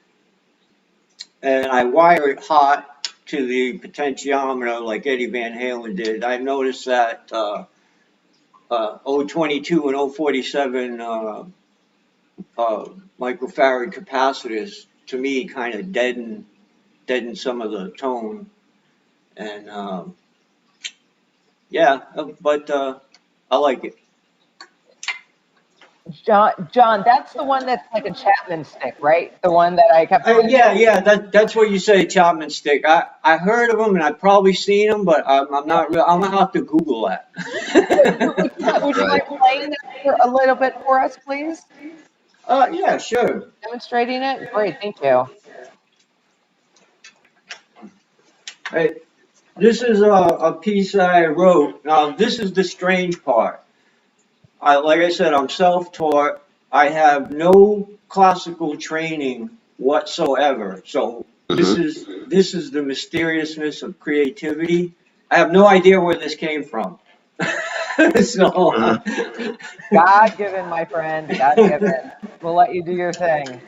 and I wire it hot to the potentiometer like Eddie Van Halen did. I noticed that 022 and 047 microfarad capacitors to me kind of deaden some of the tone, and yeah, but I like it. John, that's the one that's like a Chapman stick, right? The one that I kept. Yeah, that's what you say, Chapman stick. I heard of them and I've probably seen them, but I'm not real. I'm gonna have to Google that. Would you mind playing that for a little bit for us, please? Yeah, sure. Demonstrating it. Great, thank you. Hey, this is a piece that I wrote. Now, this is the strange part. Like I said, I'm self-taught. I have no classical training whatsoever. So this is the mysteriousness of creativity. I have no idea where this came from. So God-given, my friend. God-given. We'll let you do your thing.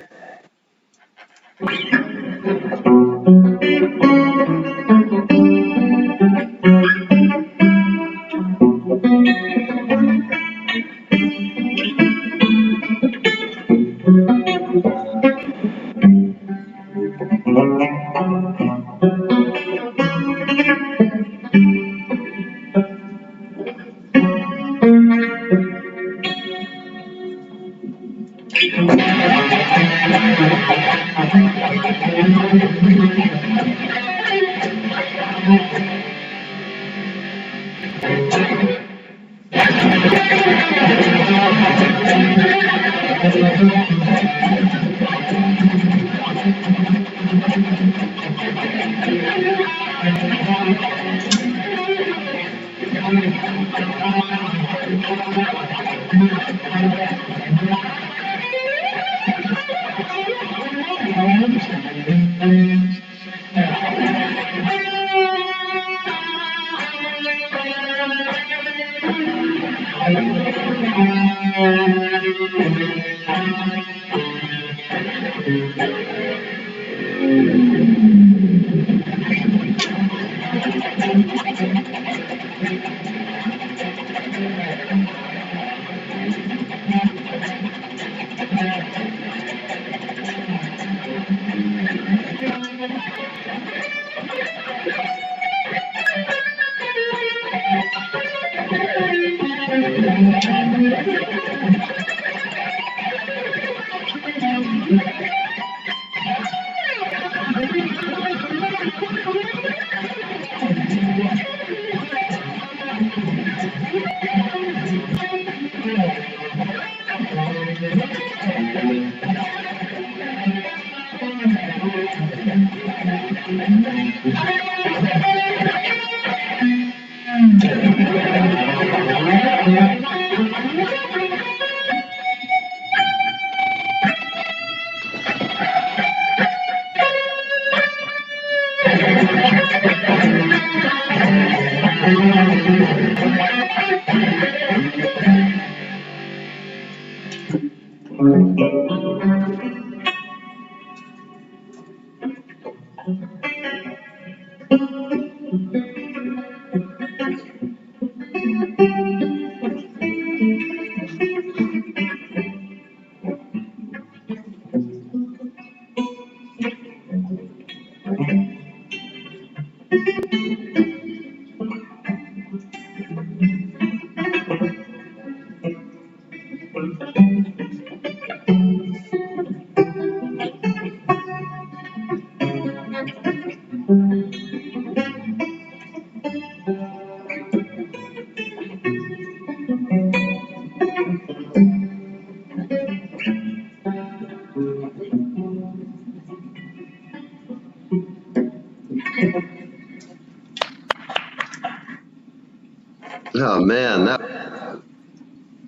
man, that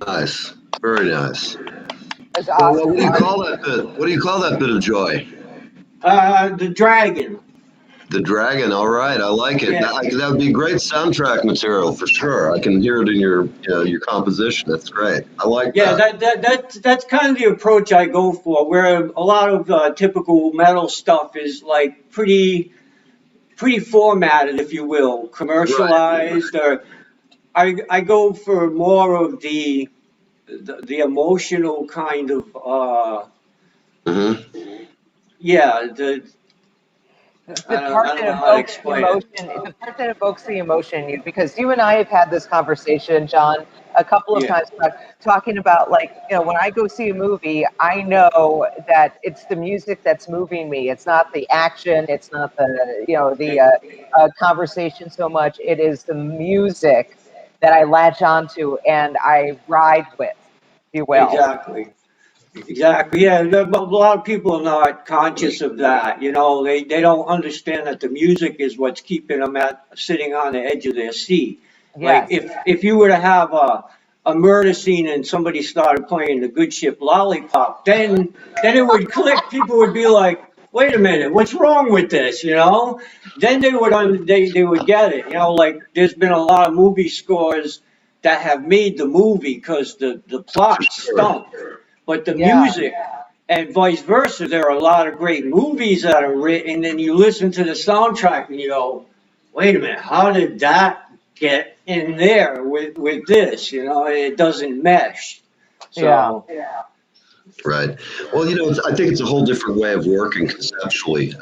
nice, very nice. It's So, awesome. what do you call that bit? What do you call that bit of joy? The Dragon. The Dragon. All right, I like it. Yeah. That would be great soundtrack material for sure. I can hear it in your composition. That's great. I like Yeah, that. that's kind of the approach I go for, where a lot of typical metal stuff is like pretty formatted, if you will, commercialized. Or I go for more of the emotional kind of Mm-hmm. yeah, The I part don't that know how to evokes the explain it. emotion, the part that evokes the emotion in you, because you and I have had this conversation, John, a couple of Yeah, times about talking about, like, when I go see a movie, I know that it's the music that's moving me. It's not the action. It's not the conversation so much. It is the music that I latch onto and I ride with, if you will. exactly. Exactly. Yeah, a lot of people are not conscious of that. They don't understand that the music is what's keeping them sitting on the edge of their seat. Like Yes. if you were to have a murder scene and somebody started playing the Good Ship Lollipop, then it would click. People would be like, "Wait a minute, what's wrong with this?" Then they would get it. Like there's been a lot of movie scores that have made the movie because the plot stunk. But the Yeah. music and vice versa, there are a lot of great movies that are written, and you listen to the soundtrack and you go, wait a minute, how did that get in there with this? It doesn't mesh. So, Right. Well, I think it's a whole different way of working conceptually.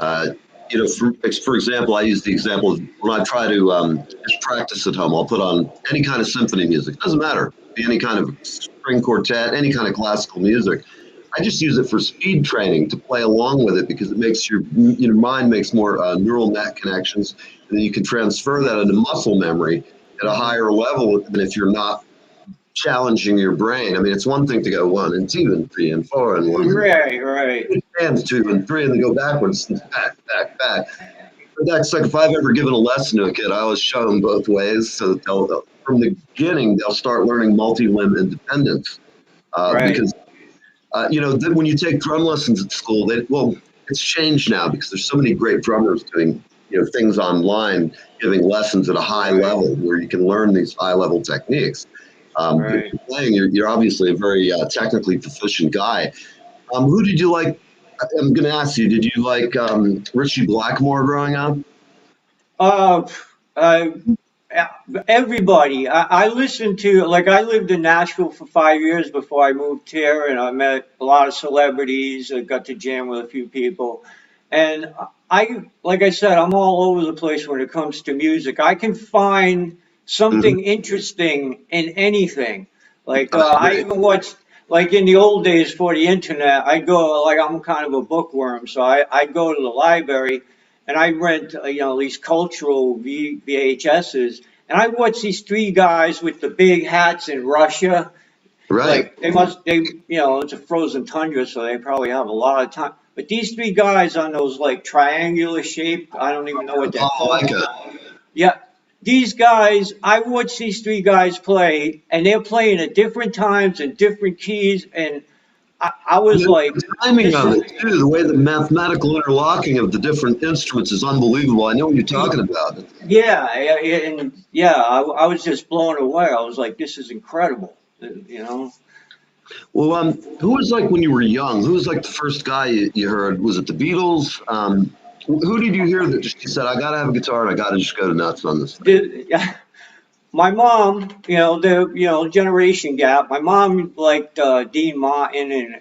For example, I use the example of when I try to just practice at home, I'll put on any kind of symphony music. Doesn't matter. Be any kind of string quartet, any kind of classical music. I just use it for speed training to play along with it because it makes your mind makes more neural net connections, and then you can transfer that into muscle memory at a higher level than if you're not challenging your brain. I mean, it's one thing to go 1 and 2 and 3 and 4 and 1 right. and 2 and 3 and then go backwards and back. But that's like if I've ever given a lesson to a kid, I always show them both ways so that from the beginning they'll start learning multi-limb independence. Right. Because then when you take drum lessons at school, it's changed now because there's so many great drummers doing things online, giving lessons at a high level where you can learn these high level techniques. Right. You're obviously a very technically proficient guy. Who did you like? I'm going to ask you, did you like Richie Blackmore growing up? Uh, uh, Everybody. I listened to, like, I lived in Nashville for 5 years before I moved here, and I met a lot of celebrities. I got to jam with a few people. And like I said, I'm all over the place when it comes to music. I can find something interesting in anything. Like, I even watched, like in the old days for the internet, I'd go, like, I'm kind of a bookworm, so I'd go to the library and I rent, these cultural VHSs, and I watch these three guys with the big hats in Russia. Right. Like it's a frozen tundra, so they probably have a lot of time. But these three guys on those like triangular shape, I don't even know what they're called. Yeah, these guys, I watch these three guys play, and they're playing at different times and different keys, and I was like, the timing of it too, the way the mathematical interlocking of the different instruments is unbelievable. I know what you're talking about. Yeah, I was just blown away. I was like, this is incredible, Well, who was like when you were young? Who was like the first guy you heard? Was it the Beatles? Who did you hear that just said, "I got to have a guitar and I got to just go to nuts on this thing"? My mom, generation gap. My mom liked Dean Martin and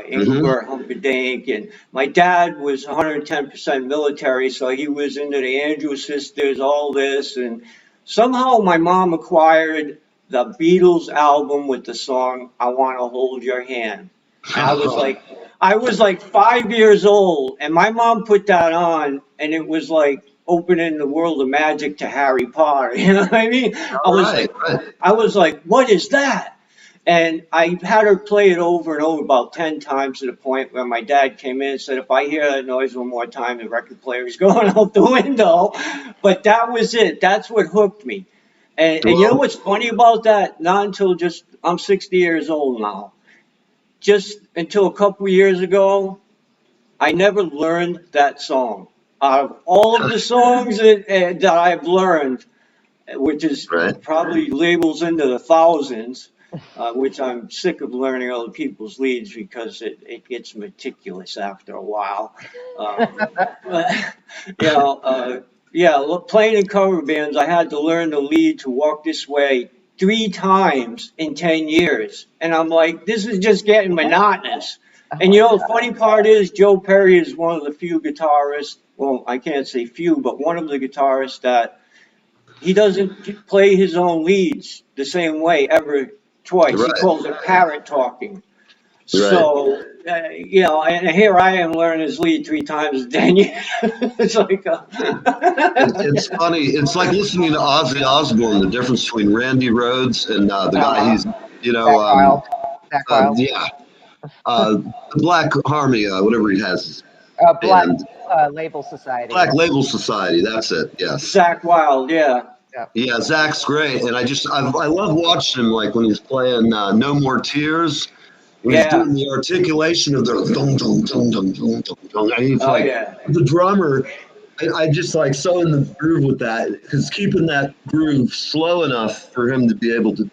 Engelbert Humperdinck, and my dad was 110% military, so he was into the Andrews Sisters, all this, and somehow my mom acquired the Beatles album with the song "I Want to Hold Your Hand." And I was like 5 years old, and my mom put that on, and it was like opening the world of magic to Harry Potter. You know what I mean? I was like, what is that? And I had her play it over and over about 10 times to the point where my dad came in and said, if I hear that noise one more time, the record player is going out the window. But that was it. That's what hooked me. And you know what's funny about that? Not until I'm 60 years old now. Just until a couple years ago, I never learned that song. Out of all of the songs that I've learned, which is probably labels into the thousands, which I'm sick of learning other people's leads because it gets meticulous after a while. Playing in cover bands, I had to learn the lead to Walk This Way 3 times in 10 years. And I'm like, this is just getting monotonous. And the funny part is Joe Perry is one of the few guitarists, well, I can't say few, but one of the guitarists that he doesn't play his own leads the same way ever twice. He calls it parrot talking. So, and here I am learning his lead 3 times in 10 years. It's like it's funny. It's like listening to Ozzy Osbourne. The difference between Randy Rhoads and the guy he's, Zach Wild. The Black Harmony, whatever he has. Black Label Society. Black Label Society. That's it. Yes. Zach Wild. Yeah. Yeah, Zach's great, and I love watching him, like when he's playing No More Tears. When he's doing the articulation of the dum dum dum dum dum dum dum, and he's the drummer. I just like so in the groove with that, because keeping that groove slow enough for him to be able to,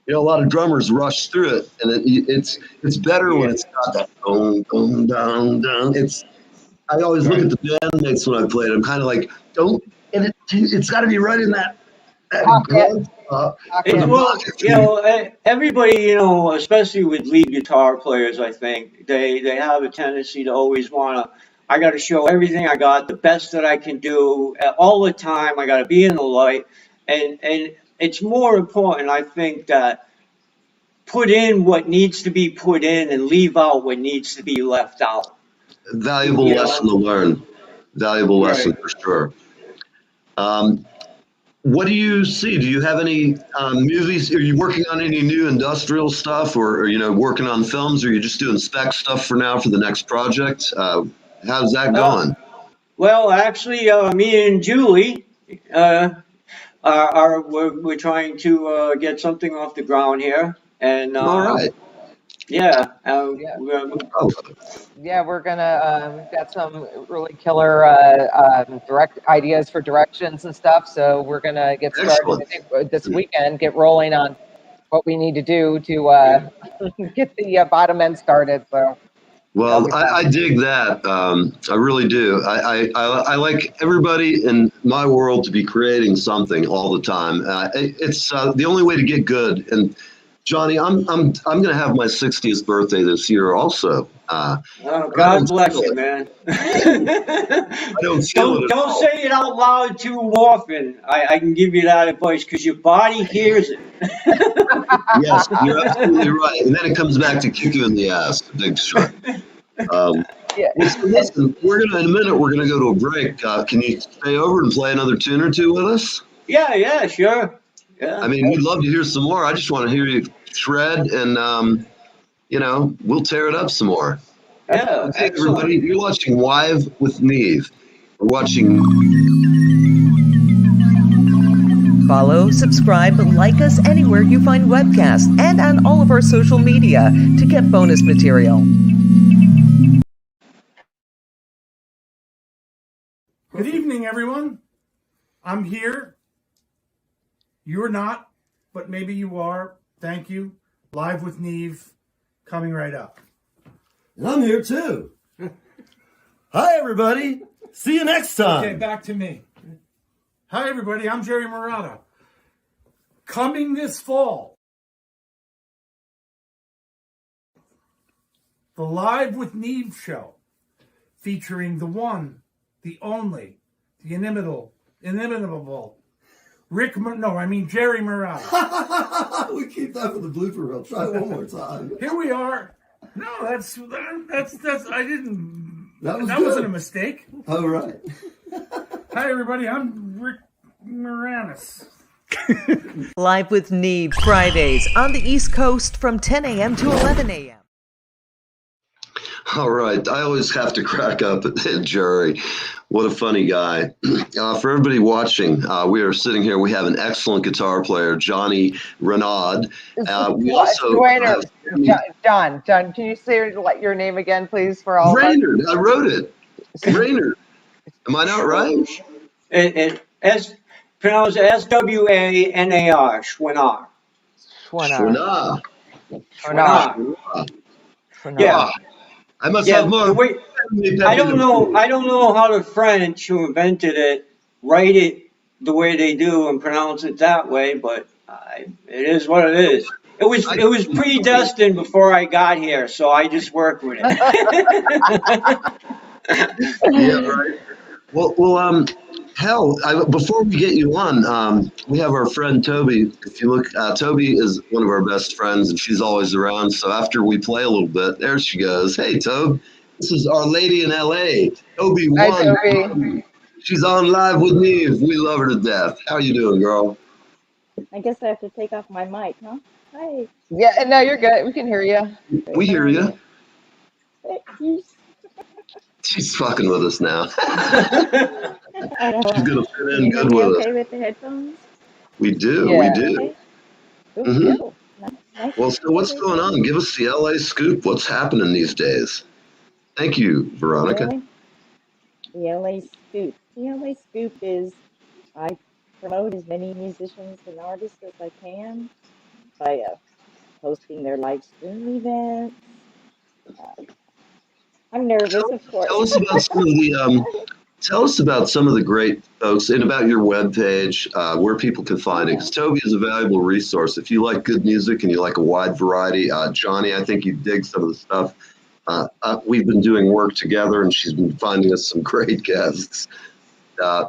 a lot of drummers rush through it, and it's better when it's got that dum dum dum dum. I always look at the bandmates when I play it. I'm kind of like, it's got to be right in that. Everybody, especially with lead guitar players, I think they have a tendency to always want to. I got to show everything I got, the best that I can do all the time. I got to be in the light, and it's more important, I think, that put in what needs to be put in and leave out what needs to be left out. Valuable lesson to learn. Valuable lesson for sure. What do you see? Do you have any movies? Are you working on any new industrial stuff, or working on films, or are you just doing spec stuff for now for the next project? How's that going? Well, actually, me and Julie we're trying to get something off the ground here, and all right. We're gonna we've got some really killer direct ideas for directions and stuff. So we're gonna get started this weekend, get rolling on what we need to do to get the bottom end started. So. Well, I dig that. I really do. I like everybody in my world to be creating something all the time. It's the only way to get good. And Johnny, I'm going to have my 60th birthday this year also. God bless you, man. Don't say it out loud too often. I can give you that advice because your body hears it. Yes, you're absolutely right. And then it comes back to kick you in the ass. Big shot. Listen, in a minute we're gonna go to a break. Can you stay over and play another tune or two with us? Yeah, sure. Yeah. I mean, we'd love to hear some more. I just want to hear you shred, and we'll tear it up some more. Yeah, hey, everybody, you're watching Live with Neve. We're watching. Follow, subscribe, like us anywhere you find webcasts and on all of our social media to get bonus material. Good evening, everyone. I'm here. You're not, but maybe you are. Thank you. Live with Neve, coming right up. And I'm here too. Hi, everybody. See you next time. Okay, back to me. Hi, everybody. I'm Jerry Murata. Coming this fall, the Live with Neve show, featuring the one, the only, the inimitable, Jerry Murata. We keep that for the blooper reel. Try one more time. Here we are. No, that's I didn't. That wasn't a mistake. All right. Hi, everybody. I'm Rick Moranis. Live with Neve, Fridays on the East Coast from 10 a.m. to 11 a.m. All right. I always have to crack up at Jerry. What a funny guy. For everybody watching, we are sitting here. We have an excellent guitar player, Johnny Renaud. We also have John, can you say your name again, please, for all Raynard. I wrote it. Raynard. Am I not right? It's pronounced S-W-A-N-A-R, Chouinard. Chouinard. Yeah. I must have more. I don't know how the French who invented it write it the way they do and pronounce it that way, but it is what it is. It was predestined before I got here, so I just worked with it. Yeah, right. Well, hell, before we get you on, we have our friend Toby. If you look, Toby is one of our best friends, and she's always around. So after we play a little bit, there she goes. Hey, Toby. This is our lady in L.A., Toby. Hi, Toby. She's on live with Neve. We love her to death. How you doing, girl? I guess I have to take off my mic, huh? Hi. Yeah, no, you're good. We can hear you. We hear you. She's fucking with us now. I don't She's gonna fit in good you with okay us. with the headphones? We do. Yeah. We do. Okay. Cool, Mhm. cool. Nice. Well, so what's going on? Give us the LA scoop. What's happening these days? Thank you, Veronica. The LA Scoop. The LA Scoop is I promote as many musicians and artists as I can by hosting their live stream events. I'm nervous, of course. Tell us about some of the tell us about some of the great folks and about your webpage, where people can find it. Because Toby is a valuable resource. If you like good music and you like a wide variety, Johnny, I think you dig some of the stuff. We've been doing work together, and she's been finding us some great guests.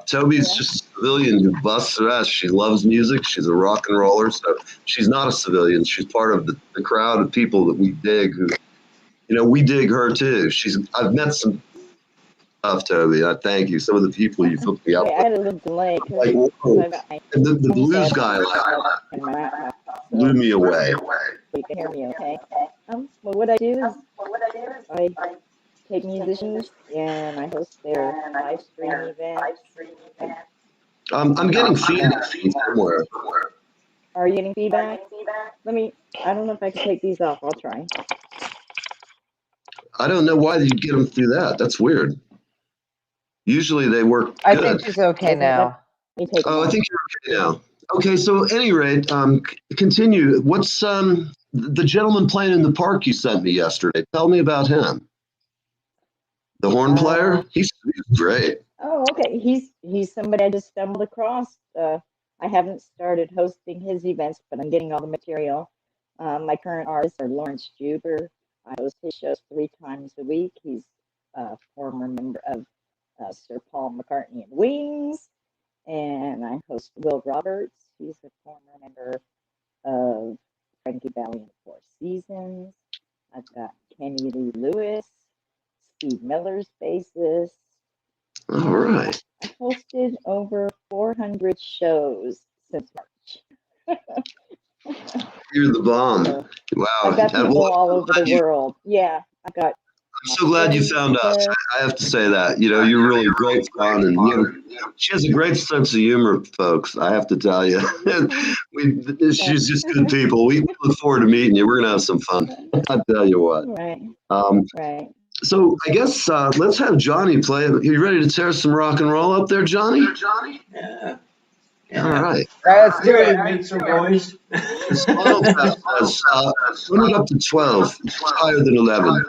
Toby's just a civilian who busts her ass. She loves music. She's a rock and roller. So she's not a civilian. She's part of the crowd of people that we dig. Who, we dig her too. I've met some stuff, Toby. I thank you. Some of the people you hooked me up I with. had a little delay Like, and the blues guy blew me away. You can hear me okay. Well, what I do is I take musicians and I host their live stream events. I'm getting feedback from somewhere. Are you getting feedback? I don't know if I can take these off. I'll try. I don't know why you get them through that. That's weird. Usually they work good. I think she's okay now. Oh, I think you're okay now. Okay, so at any rate, continue. What's the gentleman playing in the park you sent me yesterday? Tell me about him. The horn player? He's great. Oh, okay. He's somebody I just stumbled across. I haven't started hosting his events, but I'm getting all the material. My current artists are Lawrence Juber. I host his shows 3 times a week. He's a former member of Sir Paul McCartney and Wings. And I host Will Roberts. He's a former member of Frankie Valli and Four Seasons. I've got Kenny Lee Lewis, Steve Miller's bassist. All right. I've hosted over 400 shows since March. You're the bomb. So, wow. I've got people all over the world. Yeah, I've got. I'm so glad you found us. I have to say that. You're really great fun, and she has a great sense of humor, folks. I have to tell you, she's just good people. We look forward to meeting you. We're gonna have some fun. I tell you what. Right. Right. So I guess let's have Johnny play. Are you ready to tear some rock and roll up there, Johnny? Yeah. All right. Let's do it. Make some noise. The spinal tap says, limit up to 12. It's higher than 11.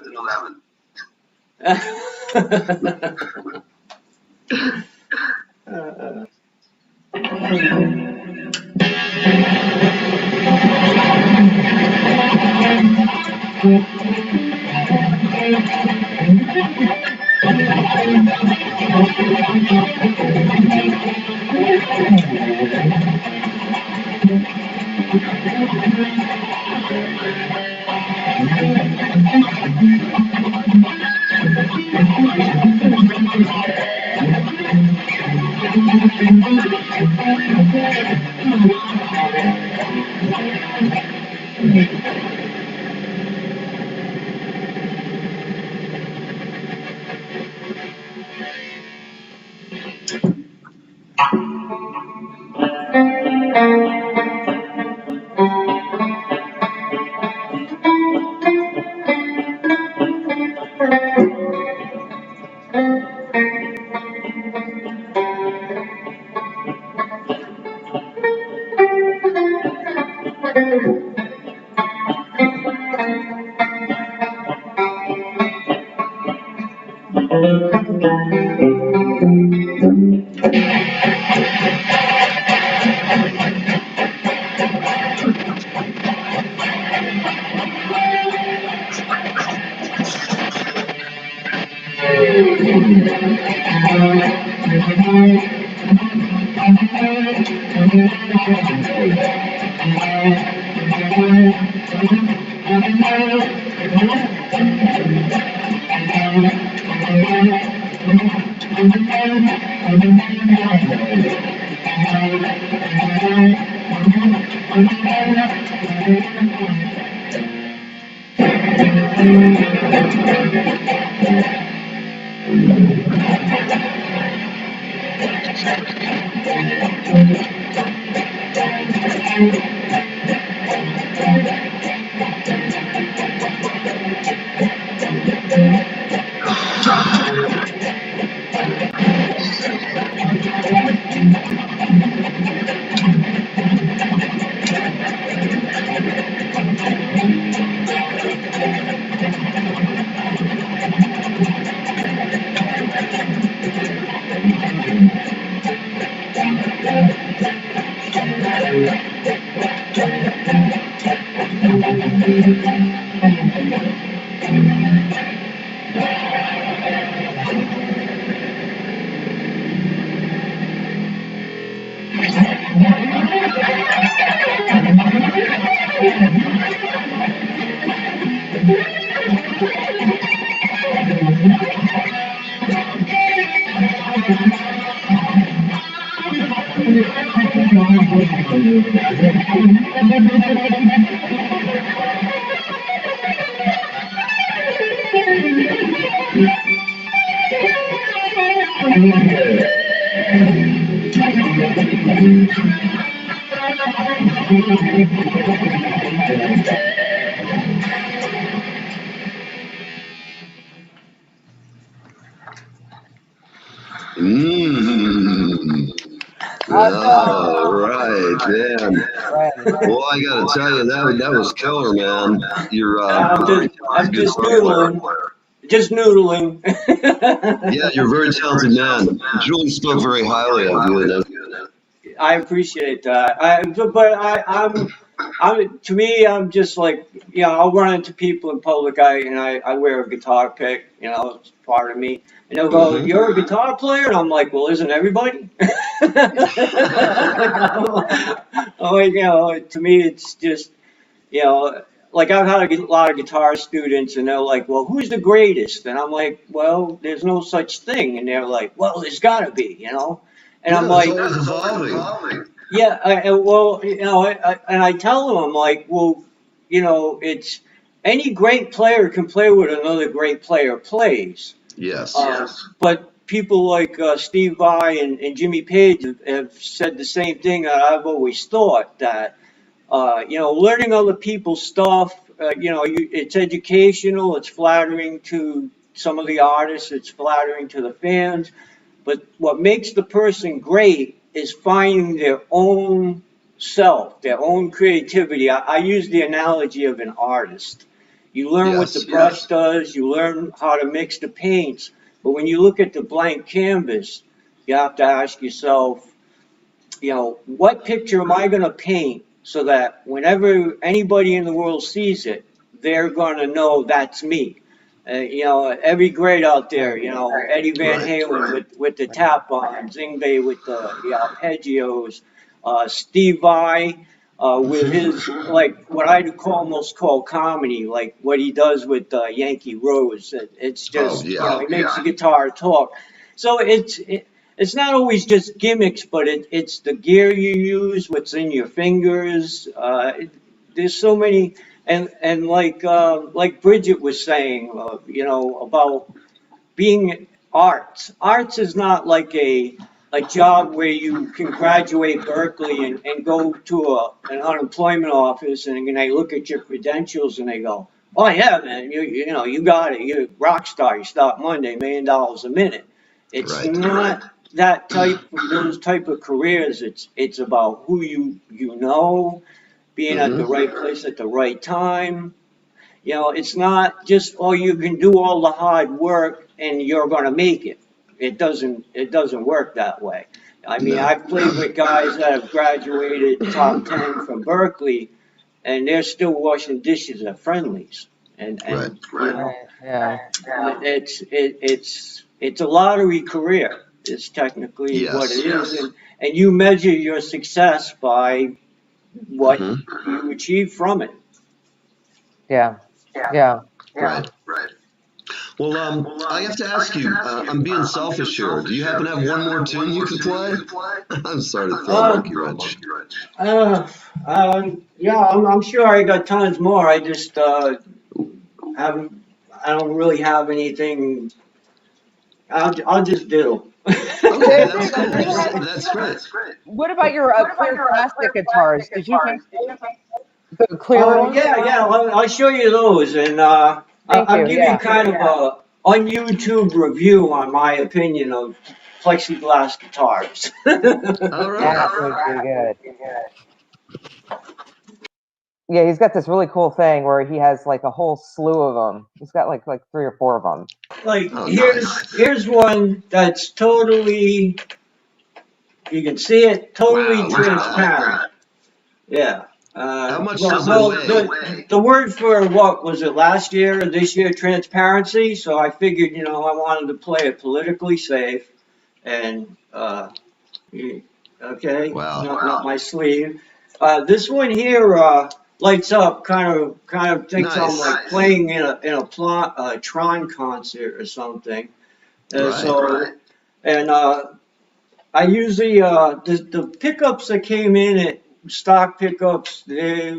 All right, man. Well, I got to tell you, that was killer, man. You're I'm just noodling. Just noodling. Yeah, you're a very talented man. Julie spoke very highly of you. I appreciate that. I'm to me, I'm just like, you know, I'll run into people in public. I wear a guitar pick, you know, it's part of me. And they'll go, "You're a guitar player?" And I'm like, "Well, isn't everybody?" I'm like, you know, to me, it's just, you know, like I've had a lot of guitar students, and they're like, "Well, who's the greatest?" And I'm like, "Well, there's no such thing." And they're like, "Well, there's got to be," you know. And I'm like, it's always evolving. yeah, well, you know, and I tell them, I'm like, well, you know, it's any great player can play what another great player plays. Yes. But people like Steve Vai and Jimmy Page have said the same thing that I've always thought, that, you know, learning other people's stuff, you know, it's educational, it's flattering to some of the artists, it's flattering to the fans. But what makes the person great is finding their own self, their own creativity. I use the analogy of an artist. You learn what the brush does, you learn how to mix the paints, but when you look at the blank canvas, you have to ask yourself, you know, what picture am I going to paint so that whenever anybody in the world sees it, they're going to know that's me. You know, every great out there, you know, Eddie Van Halen with the tap-ons, Yngwie with the arpeggios, Steve Vai with his, like, what I'd almost call comedy, like what he does with Yankee Rose. It's just, you know, he makes the guitar talk. So it's not always just gimmicks, but it's the gear you use, what's in your fingers. There's so many. And like Bridget was saying, you know, about being arts. Arts is not like a job where you can graduate Berkeley and go to an unemployment office and they look at your credentials and they go, "Oh yeah, man, you know, you got it. You're a rock star. You start Monday, $1 million a minute." It's not that those type of careers. It's about who you know. being at the right place at the right time. You know, it's not just, oh, you can do all the hard work and you're going to make it. It doesn't work that way. I mean, I've played with guys that have graduated top 10 from Berkeley, and they're still washing dishes at Friendlies. And you know, Yeah. it's a lottery career. It's technically what it is, and you measure your success by what you achieve from it. Yeah. Right. Well, I have to ask you, I'm being selfish here. Do you happen to have one more tune you could play? I'm sorry to throw a monkey wrench. Yeah, I'm sure I got tons more. I just I don't really have anything. I'll just diddle. Okay, that's cool. That's great. What about your clear plastic guitars? Did you make the clear ones? Yeah. I'll show you those, and I'll give you kind of a on YouTube review on my opinion of plexiglass guitars. All right. That would be good. Yeah, he's got this really cool thing where he has like a whole slew of them. He's got like 3 or 4 of them. Like here's one that's totally, you can see it, totally transparent. Yeah. How much does it weigh? The word for what was it last year or this year? Transparency. So I figured, you know, I wanted to play it politically safe, and okay, not my sleeve. This one here lights up, kind of thinks I'm like playing in a Tron concert or something. And I usually the pickups that came in at stock pickups, they're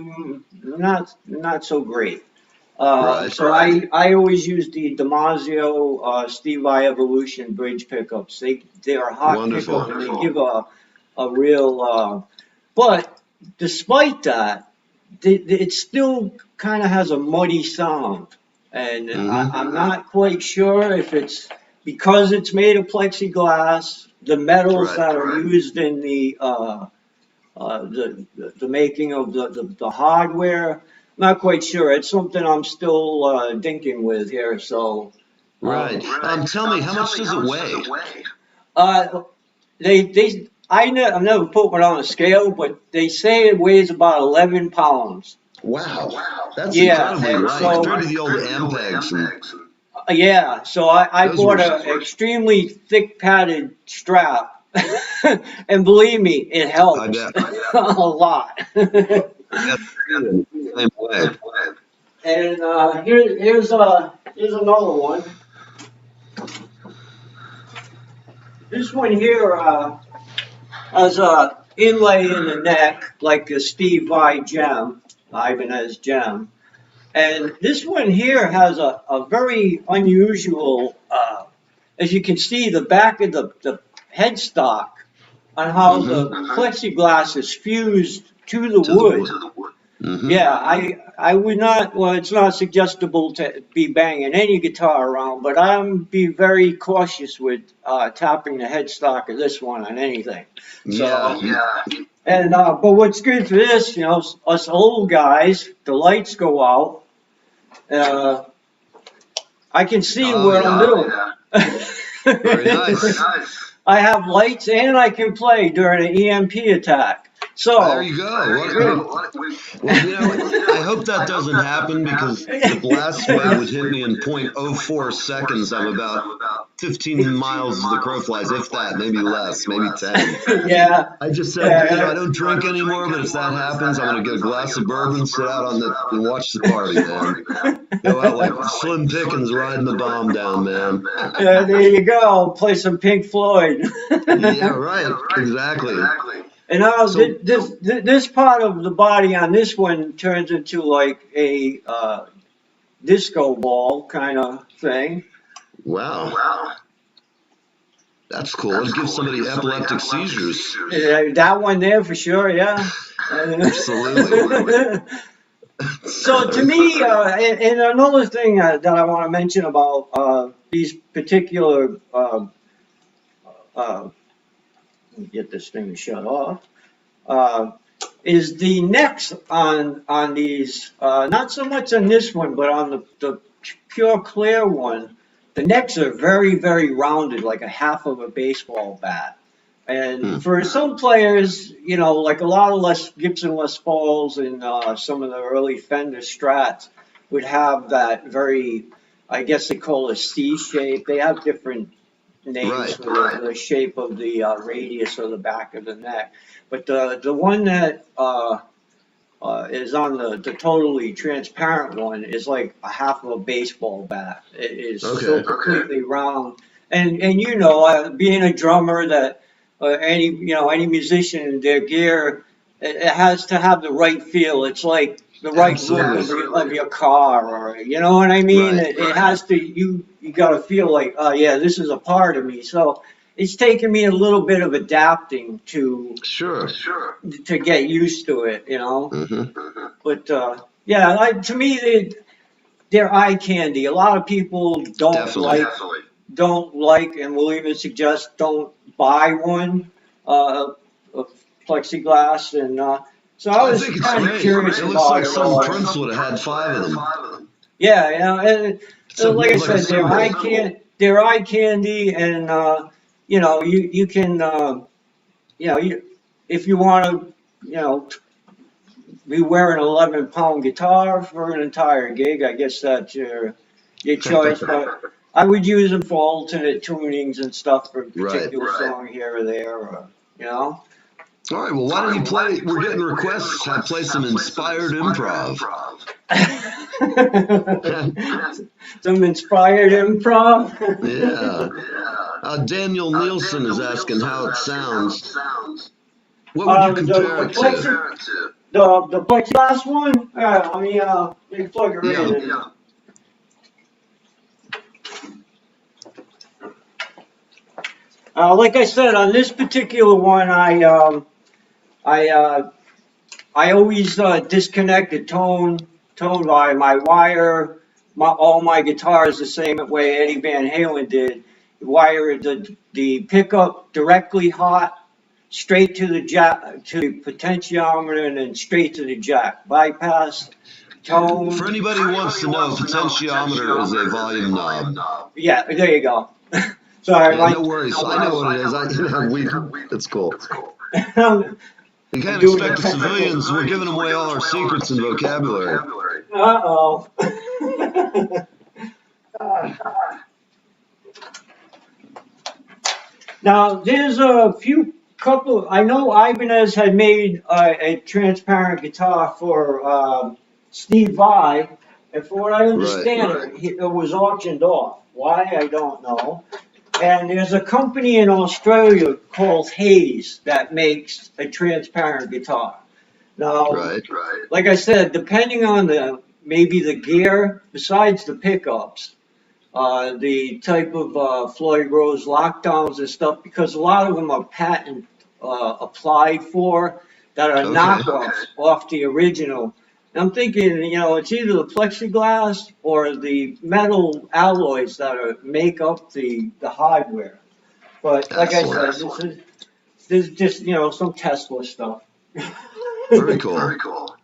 not so great. So I always use the Damasio Steve Vai Evolution bridge pickups. They're a hot pickup, and they give a real. But despite that, it still kind of has a muddy sound, and I'm not quite sure if it's because it's made of plexiglass, the metals that are used in the making of the hardware. Not quite sure. It's something I'm still thinking with here. So tell me, how much does it weigh? I've never put one on a scale, but they say it weighs about 11 pounds. Wow, that's incredibly light compared to the old Ampegs. Yeah, so I bought an extremely thick padded strap. And believe me, it helps a lot. And here's another one. This one here has a inlay in the neck like a Steve Vai gem, Ibanez gem. And this one here has a very unusual, as you can see, the back of the headstock on how the plexiglass is fused to the wood. Yeah, I would not, well, it's not suggestible to be banging any guitar around, but I'm be very cautious with tapping the headstock of this one on anything. And but what's good for this, you know, us old guys, the lights go out. I can see what I'm doing. Very nice. I have lights and I can play during an EMP attack. So there you go. Well, you know, I hope that doesn't happen because the blast wave would hit me in 0.04 seconds. I'm about 15 miles as the crow flies, if that, maybe less, maybe 10. Yeah. I just said, you know, I don't drink anymore, but if that happens, I'm going to get a glass of bourbon, sit out and watch the party, man. Go out like Slim Pickens riding the bomb down, man. Yeah, there you go. Play some Pink Floyd. Yeah, right. Exactly. And now this part of the body on this one turns into like a disco ball kind of thing. Wow. That's cool. It gives somebody epileptic seizures. That one there for sure, yeah. Absolutely. So to me, and another thing that I want to mention about these particular let me get this thing to shut off. is the necks on these, not so much on this one, but on the pure clear one, the necks are very, very rounded, like a half of a baseball bat. And for some players, you know, like a lot of Gibson Les Pauls and some of the early Fender Strats would have that very, I guess they call it C shape. They have different names for the shape of the radius or the back of the neck. But the one that is on the totally transparent one is like a half of a baseball bat. It is so completely round. And you know, being a drummer, that any musician, their gear, it has to have the right feel. It's like the right look of your car, or you know what I mean. It has to. You got to feel like, oh yeah, this is a part of me. So it's taken me a little bit of adapting to to get used to it, you know. But yeah, to me, they're eye candy. A lot of people don't like, and will even suggest don't buy one of plexiglass. And so I was kind of curious about it. It looks like some Prince would have had 5 of them. Yeah, and like I said, they're eye candy, and you know, you can, you know, if you want to, you know, be wearing an 11-pound guitar for an entire gig, I guess that's your choice. But I would use them for alternate tunings and stuff for a particular song here or there, or, you know. All right, well, why don't you play? We're getting requests to play some inspired improv. Some inspired improv? Yeah. Daniel Nielsen is asking how it sounds. What would you compare it to? The plexiglass one? Let me plug it in. Like I said, on this particular one, I always disconnect the tone by my wire. All my guitars the same way Eddie Van Halen did. Wire the pickup directly hot, straight to the jack, to the potentiometer, and then straight to the jack. Bypass, tone. For anybody who wants to know, potentiometer is a volume knob. Yeah, there you go. Sorry, no worries. I know what it is. It's cool. You can't expect the civilians. We're giving away all our secrets and vocabulary. Uh-oh. Now, there's a couple. I know Ibanez had made a transparent guitar for Steve Vai, and for what I understand, it was auctioned off. Why, I don't know. And there's a company in Australia called Hayes that makes a transparent guitar. Now, like I said, depending on maybe the gear, besides the pickups, the type of Floyd Rose lockdowns and stuff, because a lot of them are patent applied for, that are knockoffs off the original. I'm thinking, you know, it's either the plexiglass or the metal alloys that make up the hardware. But like I said, this is just, you know, some Tesla stuff. Very cool. Very cool.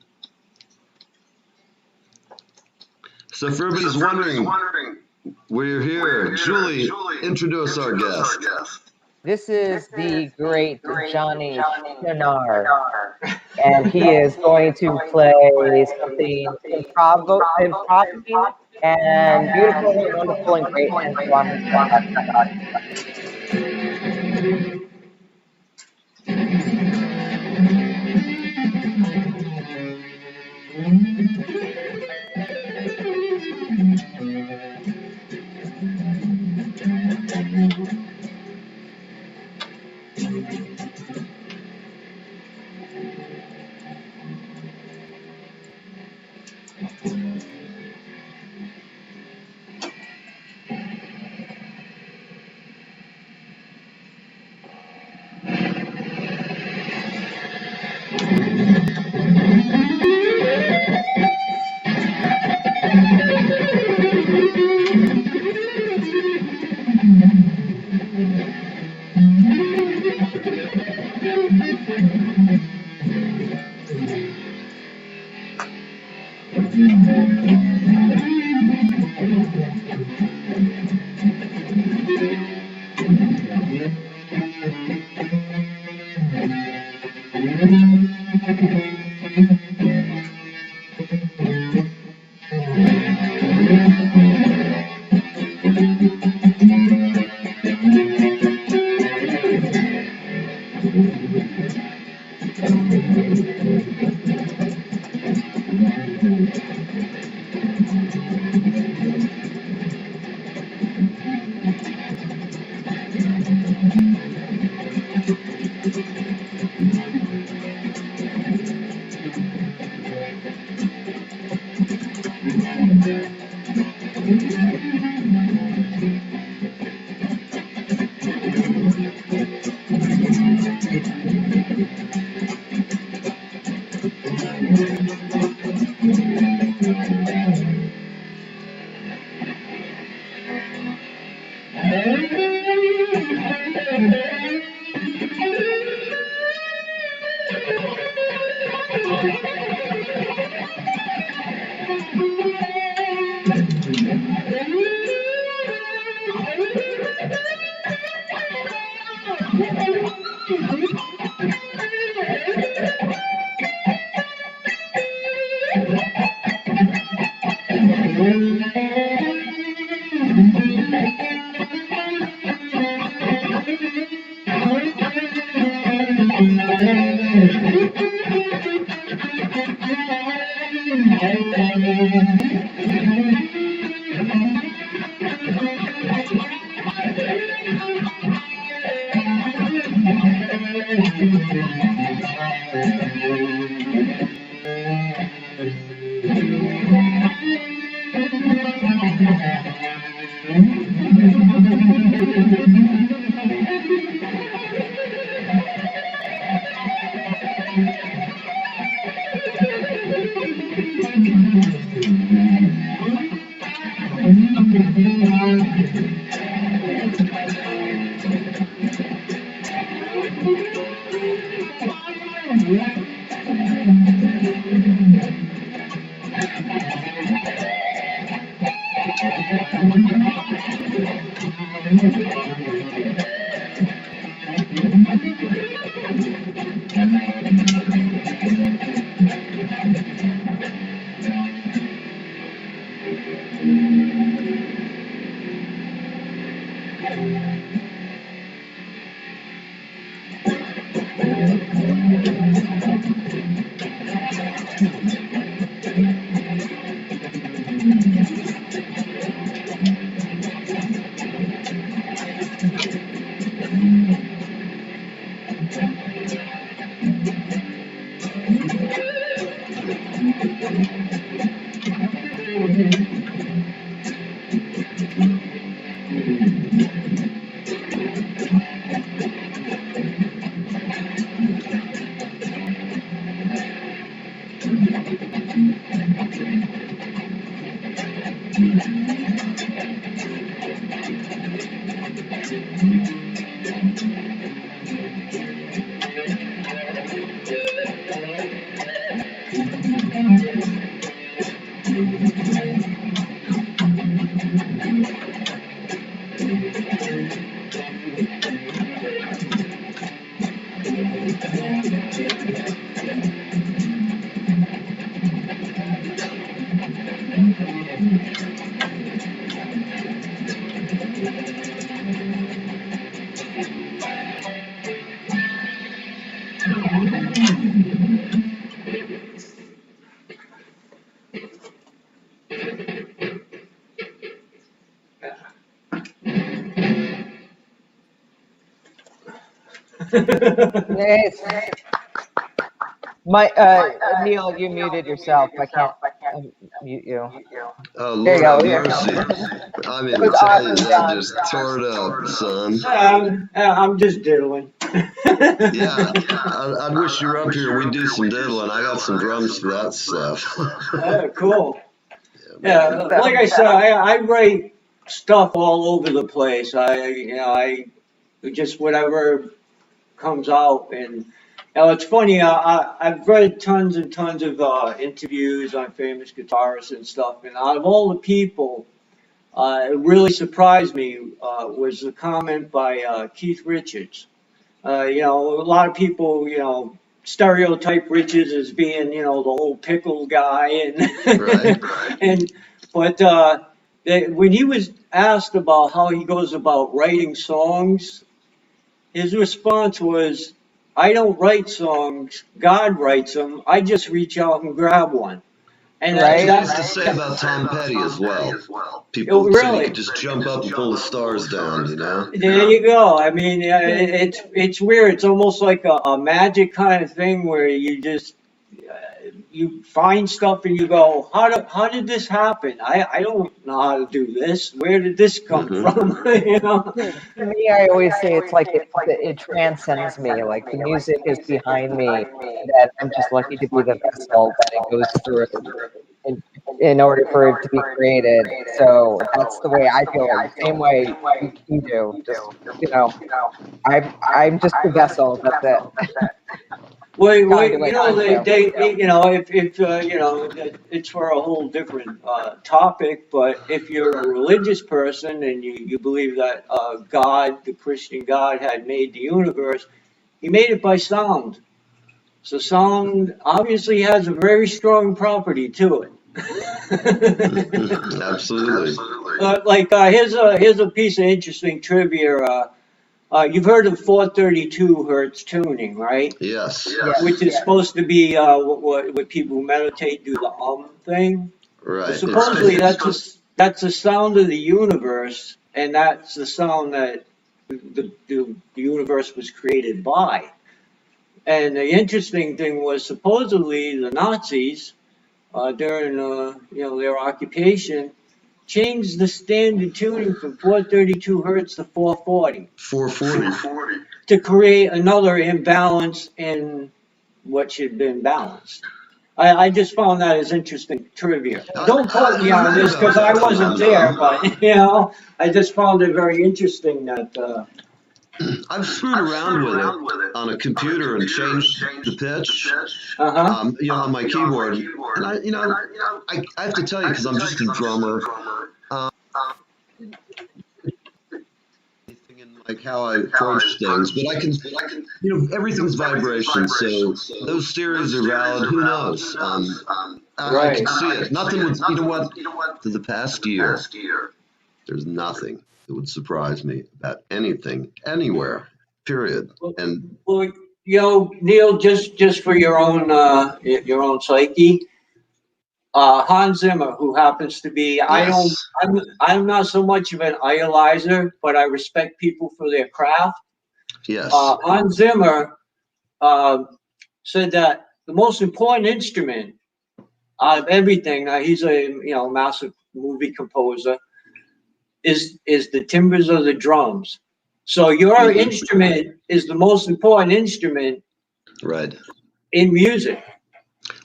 So for everybody's wondering, we're here. Julie, introduce our guest. This is the great Johnny Chouinard, and he is going to play something improv and beautiful and wonderful and great and fun. Yes. My Neil, you muted yourself. I can't mute you. Oh, There you Lord go. have mercy. I mean, It was tell you, awesome, that John. just tore it up, son. I'm just diddling. Yeah, I'd wish you were up here. We'd do some diddling. I got some drums for that stuff. Cool. Yeah, like I said, I write stuff all over the place. I just whatever comes out, and Now it's funny. I've read tons and tons of interviews on famous guitarists and stuff, and out of all the people, it really surprised me was the comment by Keith Richards. A lot of people, stereotype Richards as being, the old pickle guy, and Right. when he was asked about how he goes about writing songs, his response was, "I don't write songs. God writes them. I just reach out and grab one." And That's what he that's used to say about Tom Petty as well. People said he really. could just jump up and pull the stars down, you know? There you go. I mean, it's weird. It's almost like a magic kind of thing where you just you find stuff and you go, how did this happen? I don't know how to do this. Where did this come from? To me, I always say it's like it transcends me. Like the music is behind me, that I'm just lucky to be the vessel that it goes through in order for it to be created. So that's the way I feel. The same way you do. Just I'm just the vessel. That's it. Well, it's for a whole different topic. But if you're a religious person and you believe that God, the Christian God, had made the universe, he made it by sound. So sound obviously has a very strong property to it. Absolutely. Here's a piece of interesting trivia. You've heard of 432 hertz tuning, right? Yes. Which is supposed to be what people who meditate do the thing. Right. But supposedly that's the sound of the universe, and that's the sound that the universe was created by. And the interesting thing was supposedly the Nazis during their occupation changed the standard tuning from 432 hertz to 440. 440. To create another imbalance in what should have been balanced. I just found that as interesting trivia. Don't quote me on this because I wasn't there, but I just found it very interesting that. I've screwed around with it on a computer and changed the pitch, on my keyboard. And I have to tell you, because I'm just a drummer, like how I approach things, but I can, everything's vibration, so those theories are valid. Who knows? I can see it. Nothing would, to the past year, there's nothing that would surprise me about anything, anywhere, period. And Neil, just for your own psyche, Hans Zimmer, who happens to be, yes. I'm not so much of an idolizer, but I respect people for their craft. Yes. Hans Zimmer said that the most important instrument of everything, he's a massive movie composer, is the timbres of the drums. So your instrument is the most important instrument, right, in music.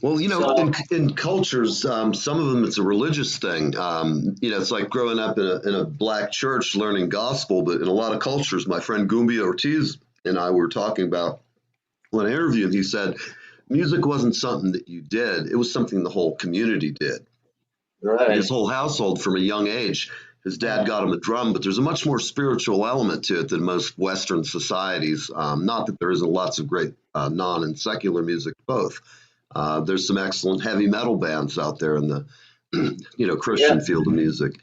Well, in cultures, some of them it's a religious thing. It's like growing up in a black church learning gospel. But in a lot of cultures, my friend Gumbi Ortiz and I were talking about one interview, and he said music wasn't something that you did; it was something the whole community did. Right. His whole household, from a young age, his dad got him a drum, but there's a much more spiritual element to it than most Western societies. Not that there isn't lots of great non and secular music, both. There's some excellent heavy metal bands out there in the Christian field of music.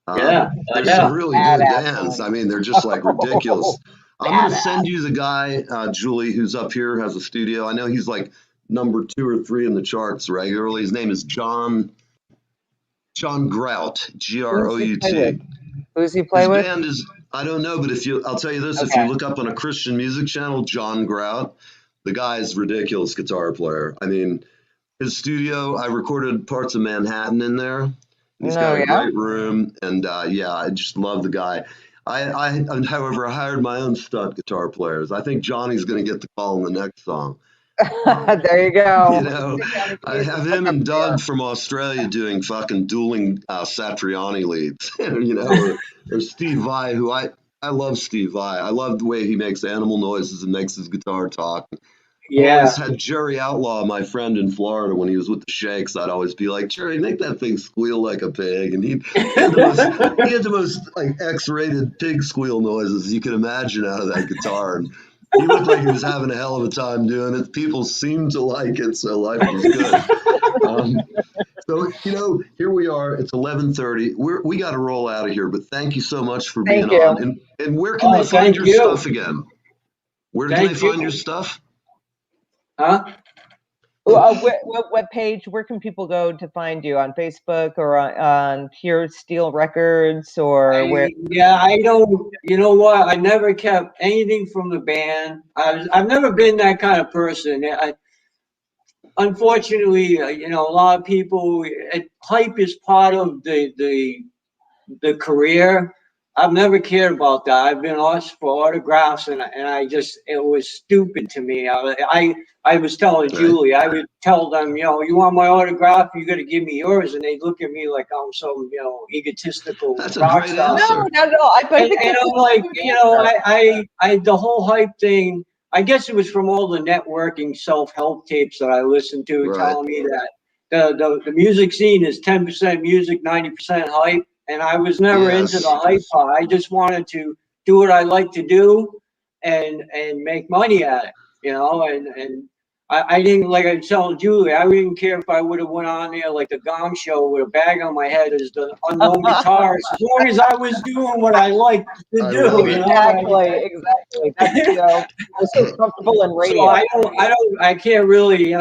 There's some really good bands. I mean, they're just like ridiculous. I'm going to send you the guy, Julie, who's up here, has a studio. I know he's like number 2 or 3 in the charts regularly. His name is John Grout, Grout. Who's he play with? His band is, I don't know, but I'll tell you this, if you look up on a Christian music channel, John Grout, the guy is a ridiculous guitar player. I mean, his studio, I recorded parts of Manhattan in there. He's got a great room, and I just love the guy. However, I hired my own stunt guitar players. I think Johnny's going to get the call in the next song. There you go. I have him and Doug from Australia doing fucking dueling Satriani leads. Or Steve Vai, who I love Steve Vai. I love the way he makes animal noises and makes his guitar talk. Yeah. always had Jerry Outlaw, my friend in Florida, when he was with the Shakes. I'd always be like, Jerry, make that thing squeal like a pig. And he had the most like X-rated pig squeal noises you could imagine out of that guitar. And he looked like he was having a hell of a time doing it. People seemed to like it, so life was good. So, here we are. It's 11:30. We got to roll out of here, but thank you so much for being on. And where can they find your stuff again? Where can they find your stuff? Huh? What page? Where can people go to find you? On Facebook or on Pure Steel Records or where? Yeah, I don't. You know what? I never kept anything from the band. I've never been that kind of person. Unfortunately, a lot of people. Hype is part of the career. I've never cared about that. I've been asked for autographs, and it was stupid to me. I was telling Julie, I would tell them, you want my autograph, you got to give me yours, and they look at me like I'm some, egotistical That's a rock great star. answer. No, not at all. And I'm like, I the whole hype thing. I guess it was from all the networking self-help tapes that I listened to, telling me that the music scene is 10% music, 90% hype. And I was never into the hype part. I just wanted to do what I like to do and make money at it, and I didn't, like I was telling Julie, I didn't care if I would have went on there like the Gong Show with a bag on my head as the unknown guitarist, as long as I was doing what I liked to do. Exactly. That's, I'm so comfortable in radio. So I can't really,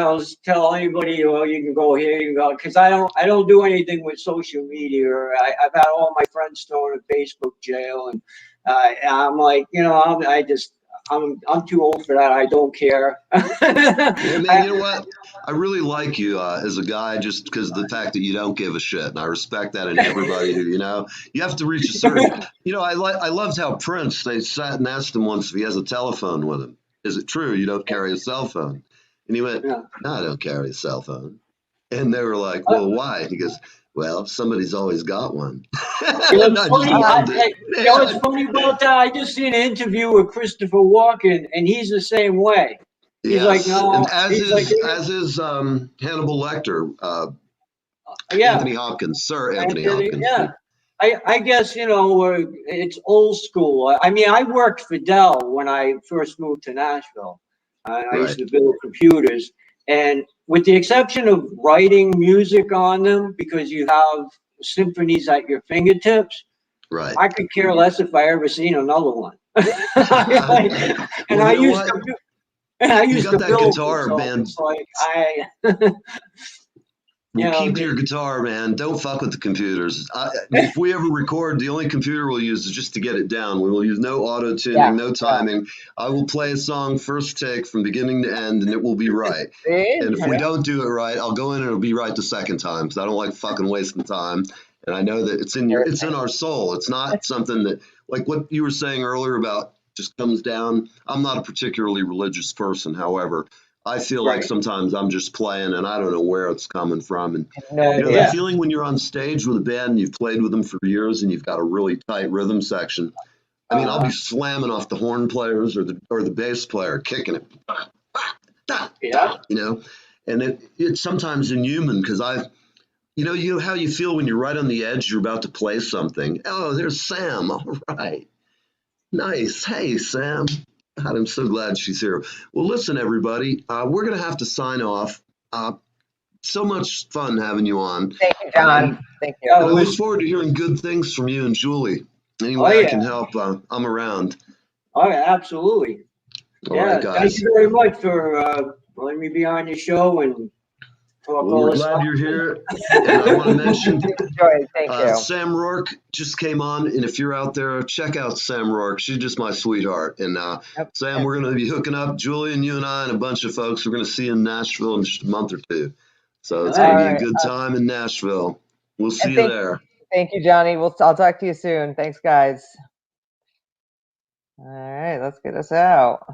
tell anybody, well, you can go here, you can go, because I don't do anything with social media. Or I've had all my friends thrown in Facebook jail, and I'm like, I'm too old for that. I don't care. Yeah, man, you know what? I really like you as a guy just because of the fact that you don't give a shit. And I respect that in everybody who, you have to reach a certain, I loved how Prince, they sat and asked him once if he has a telephone with him. Is it true you don't carry a cell phone? And he went, no, I don't carry a cell phone. And they were like, well, why? He goes, well, somebody's always got one. What's funny about that, I just seen an interview with Christopher Walken, and he's the same way. He's like, no. And as is Hannibal Lecter, Anthony Hopkins, Sir Anthony Hopkins. Yeah. I guess, it's old school. I mean, I worked for Dell when I first moved to Nashville. I used to build computers. And with the exception of writing music on them, because you have symphonies at your fingertips, I could care less if I ever seen another one. I used to build guitar, man. Keep your guitar, man. Don't fuck with the computers. If we ever record, the only computer we'll use is just to get it down. We will use no auto-tuning, no timing. I will play a song first take from beginning to end, and it will be right. And if we don't do it right, I'll go in and it'll be right the second time, because I don't like fucking wasting time. And I know that it's in our soul. It's not something that, like what you were saying earlier about just comes down. I'm not a particularly religious person, however. I feel like sometimes I'm just playing and I don't know where it's coming from. And that feeling when you're on stage with a band and you've played with them for years and you've got a really tight rhythm section. I mean, I'll be slamming off the horn players or the bass player, kicking it. And it's sometimes inhuman because you know how you feel when you're right on the edge, you're about to play something. Oh, there's Sam. All right. Nice. Hey, Sam. God, I'm so glad she's here. Well, listen, everybody, we're going to have to sign off. So much fun having you on. Thank you, John. Thank you. I look forward to hearing good things from you and Julie. Any way I can help, I'm around. Oh, yeah, absolutely. All right, guys. Thank you very much for letting me be on your show and talk all this stuff. We're glad you're here. And I want to mention Thank you. Sam Rourke just came on, and if you're out there, check out Sam Rourke. She's just my sweetheart. And Sam, we're going to be hooking up, Julie and you and I and a bunch of folks. We're going to see you in Nashville in just a month or two. So it's going to be a good time in Nashville. We'll see you there. Thank you, Johnny. I'll talk to you soon. Thanks, guys. All right, let's get us out.